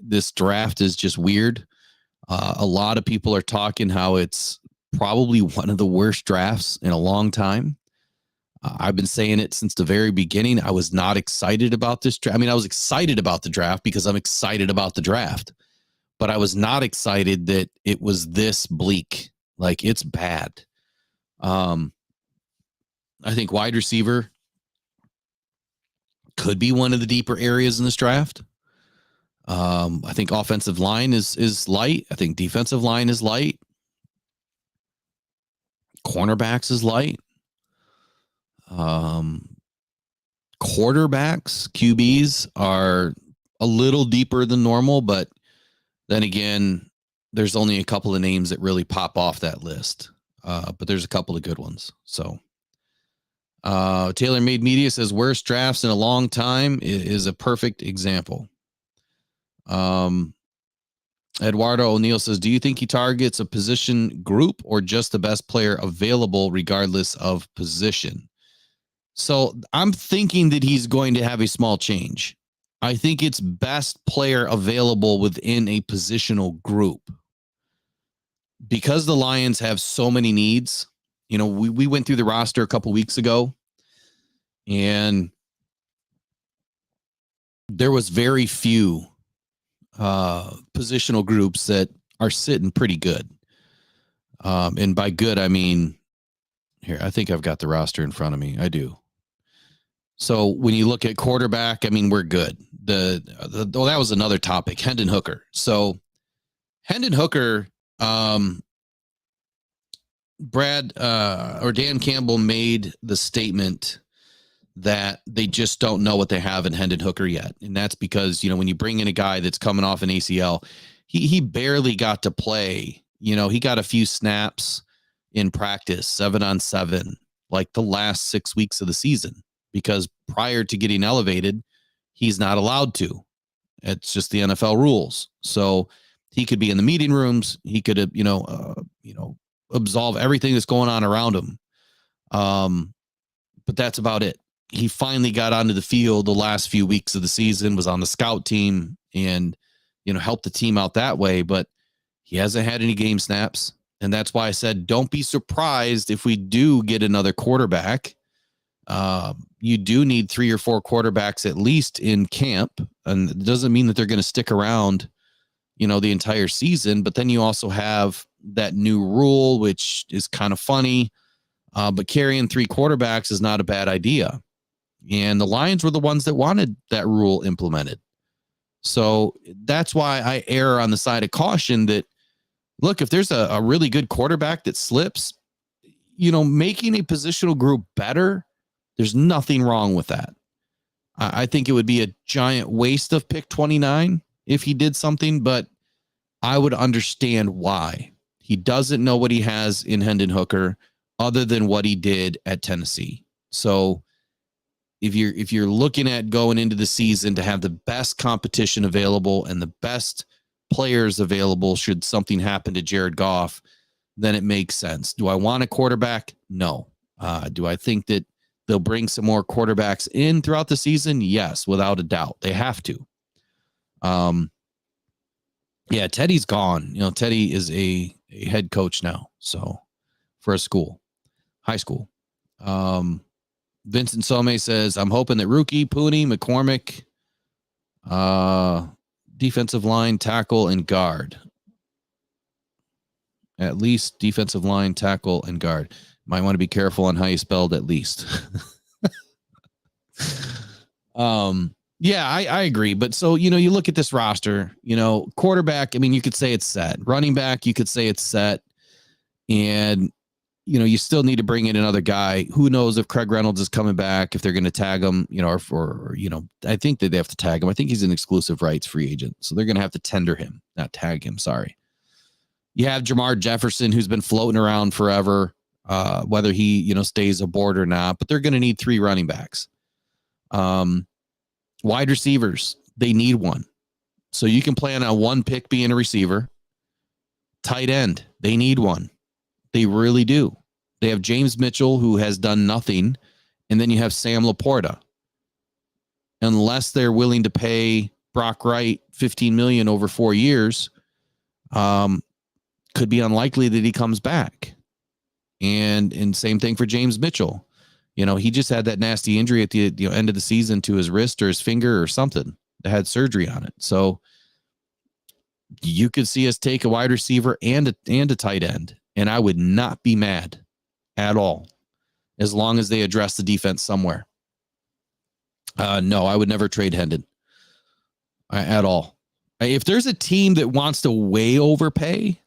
this draft is just weird. A lot of people are talking how it's probably one of the worst drafts in a long time. I've been saying it since the very beginning. I was not excited about this draft. I mean, I was excited about the draft because I'm excited about the draft. But I was not excited that it was this bleak. It's bad. I think wide receiver could be one of the deeper areas in this draft. I think offensive line is light. I think defensive line is light. Cornerbacks is light. Quarterbacks, QBs are a little deeper than normal, but then again, there's only a couple of names that really pop off that list. But there's a couple of good ones. So Taylor Made Media says worst drafts in a long time is a perfect example. Eduardo O'Neill says, do you think he targets a position group or just the best player available regardless of position? So I'm thinking that he's going to have a small change. I think it's best player available within a positional group. Because the Lions have so many needs, we went through the roster a couple weeks ago, and there was very few positional groups that are sitting pretty good. And by good, I mean, here, I think I've got the roster in front of me. I do. So when you look at quarterback, I mean, we're good. That was another topic, Hendon Hooker. So Hendon Hooker, Dan Campbell made the statement that they just don't know what they have in Hendon Hooker yet. And that's because, when you bring in a guy that's coming off an ACL, he barely got to play. He got a few snaps in practice, 7-on-7, like the last 6 weeks of the season, because prior to getting elevated, he's not allowed to. It's just the NFL rules. So he could be in the meeting rooms. He could, absolve everything that's going on around him. But that's about it. He finally got onto the field the last few weeks of the season, was on the scout team and, helped the team out that way, but he hasn't had any game snaps. And that's why I said, don't be surprised if we do get another quarterback. You do need 3 or 4 quarterbacks at least in camp. And it doesn't mean that they're going to stick around, the entire season, but then you also have that new rule, which is kind of funny. But carrying 3 quarterbacks is not a bad idea. And the Lions were the ones that wanted that rule implemented. So that's why I err on the side of caution that, look, if there's a really good quarterback that slips, making a positional group better, there's nothing wrong with that. I think it would be a giant waste of pick 29 if he did something, but I would understand why. He doesn't know what he has in Hendon Hooker other than what he did at Tennessee. So if you're looking at going into the season to have the best competition available and the best players available should something happen to Jared Goff, then it makes sense. Do I want a quarterback? No. Do I think that they'll bring some more quarterbacks in throughout the season? Yes, without a doubt. They have to. Yeah, Teddy's gone. Teddy is a head coach now. So for a school, high school. Vincent Somé says, I'm hoping that rookie, Pooney, McCormick, defensive line, tackle, and guard. At least defensive line, tackle, and guard. Might want to be careful on how you spelled at least. Yeah, I agree. But so, you look at this roster, quarterback, you could say it's set. Running back, you could say it's set. And, you still need to bring in another guy. Who knows if Craig Reynolds is coming back, if they're going to tag him, or I think that they have to tag him. I think he's an exclusive rights free agent. So they're going to have to tender him, not tag him. Sorry. You have Jamar Jefferson, who's been floating around forever, whether he, stays aboard or not, but they're going to need 3 running backs. Wide receivers, they need one. So you can plan on 1 pick being a receiver. Tight end, they need one. They really do. They have James Mitchell, who has done nothing. And then you have Sam Laporta. Unless they're willing to pay Brock Wright $15 million over 4 years, could be unlikely that he comes back. And same thing for James Mitchell. He just had that nasty injury at the end of the season to his wrist or his finger or something that had surgery on it. So you could see us take a wide receiver and a tight end, and I would not be mad at all as long as they address the defense somewhere. No, I would never trade Hendon at all. If there's a team that wants to way overpay,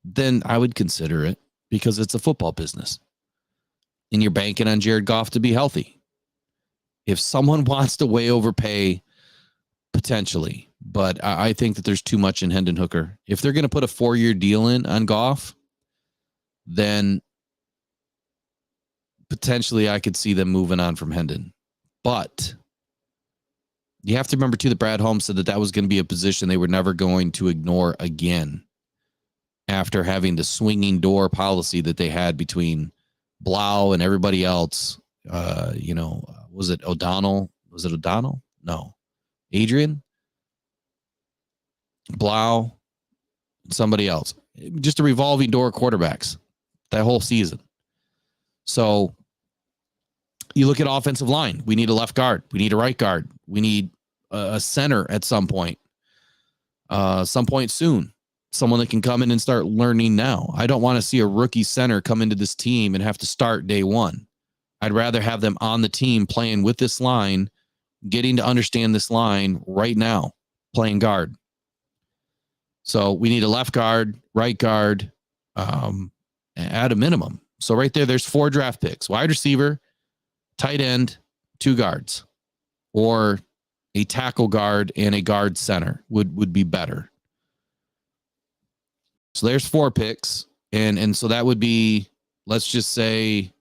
then I would consider it because it's a football business. And you're banking on Jared Goff to be healthy. If someone wants to way overpay, potentially. But I think that there's too much in Hendon Hooker. If they're going to put a 4-year deal in on Goff, then potentially I could see them moving on from Hendon. But you have to remember, too, that Brad Holmes said that was going to be a position they were never going to ignore again after having the swinging door policy that they had between Blau and everybody else. Was it O'Donnell? Was it O'Donnell? No. Adrian? Blau? Somebody else. Just a revolving door quarterbacks that whole season. So you look at offensive line. We need a left guard. We need a right guard. We need a center at some point soon. Someone that can come in and start learning now. I don't want to see a rookie center come into this team and have to start day one. I'd rather have them on the team playing with this line, getting to understand this line right now, playing guard. So we need a left guard, right guard, and at a minimum. So right there's 4 draft picks: wide receiver, tight end, 2 guards, or a tackle guard and a guard center would be better. So there's 4 picks. And so that would be, let's just say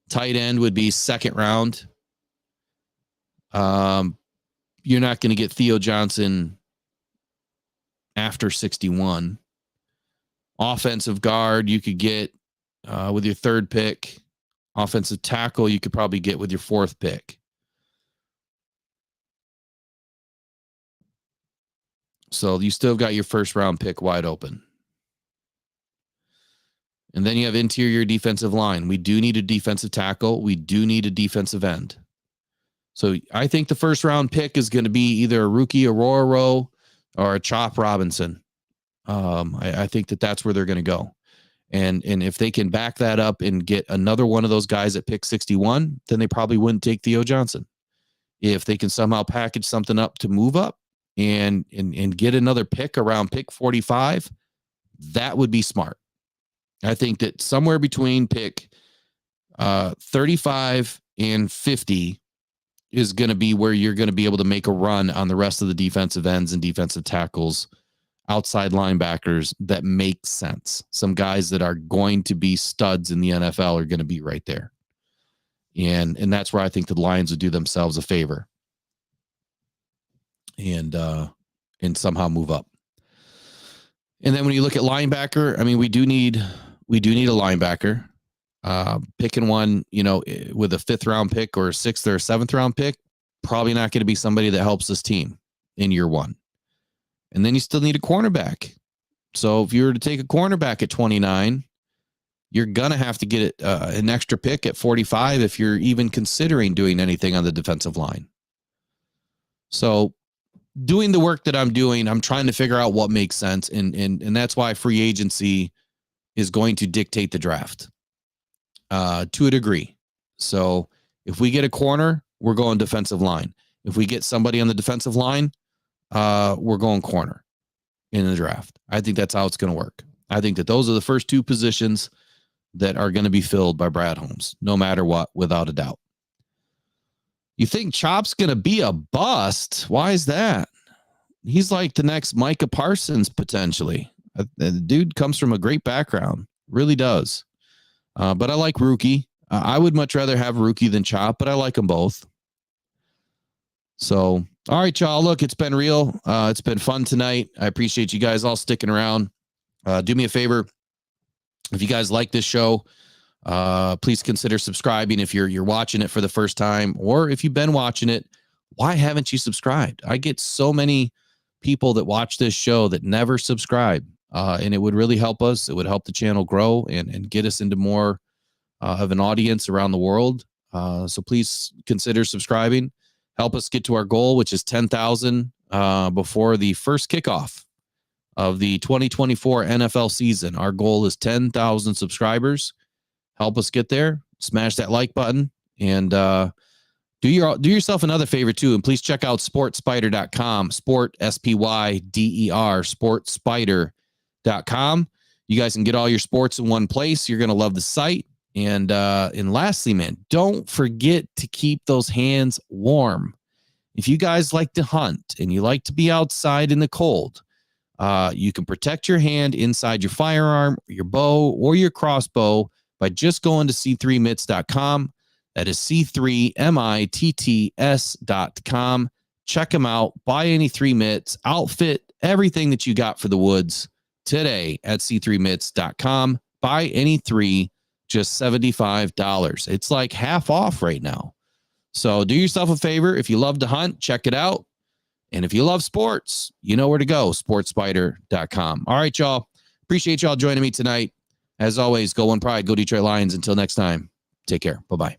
tight end would be 2nd round. You're not going to get Theo Johnson after 61. Offensive guard, you could get with your 3rd pick. Offensive tackle, you could probably get with your 4th pick. So you still got your 1st round pick wide open. And then you have interior defensive line. We do need a defensive tackle. We do need a defensive end. So I think the 1st round pick is going to be either a rookie Aurora or a Chop Robinson. I think that's where they're going to go. And if they can back that up and get another one of those guys at pick 61, then they probably wouldn't take Theo Johnson. If they can somehow package something up to move up and get another pick around pick 45, that would be smart. I think that somewhere between pick 35 and 50 is going to be where you're going to be able to make a run on the rest of the defensive ends and defensive tackles, outside linebackers that make sense. Some guys that are going to be studs in the NFL are going to be right there. And that's where I think the Lions would do themselves a favor and somehow move up. And then when you look at linebacker, I mean, we do need a linebacker. Picking one, with a 5th round pick or a 6th or 7th round pick, probably not going to be somebody that helps this team in year 1. And then you still need a cornerback. So if you were to take a cornerback at 29, you're going to have to get an extra pick at 45 if you're even considering doing anything on the defensive line. So doing the work that I'm doing, I'm trying to figure out what makes sense. And that's why free agency is going to dictate the draft to a degree. So if we get a corner, we're going defensive line. If we get somebody on the defensive line, we're going corner in the draft. I think that's how it's going to work. I think that those are the first 2 positions that are going to be filled by Brad Holmes, no matter what, without a doubt. You think Chop's going to be a bust? Why is that? He's like the next Micah Parsons, potentially. The dude comes from a great background, really does. But I like Rookie. I would much rather have Rookie than Chop, but I like them both. So, all right, y'all. Look, it's been real. It's been fun tonight. I appreciate you guys all sticking around. Do me a favor. If you guys like this show, please consider subscribing if you're watching it for the first time, or if you've been watching it, why haven't you subscribed? I get so many people that watch this show that never subscribe, and it would really help us. It would help the channel grow and get us into more of an audience around the world. So please consider subscribing. Help us get to our goal, which is 10,000 before the first kickoff of the 2024 NFL season. Our goal is 10,000 subscribers. Help us get there. Smash that like button and do yourself another favor too. And please check out sportspider.com, sport, SPYDER, sportspider.com. You guys can get all your sports in one place. You're going to love the site. And lastly, man, don't forget to keep those hands warm. If you guys like to hunt and you like to be outside in the cold, you can protect your hand inside your firearm, your bow, or your crossbow by just going to c3mitts.com. That is c3mitts.com. Check them out. Buy any 3 mitts, outfit everything that you got for the woods today at c3mitts.com. Buy any 3, just $75. It's like half off right now. So do yourself a favor. If you love to hunt, check it out. And if you love sports, you know where to go, sportspider.com. All right, y'all. Appreciate y'all joining me tonight. As always, go One Pride, go Detroit Lions. Until next time, take care. Bye-bye.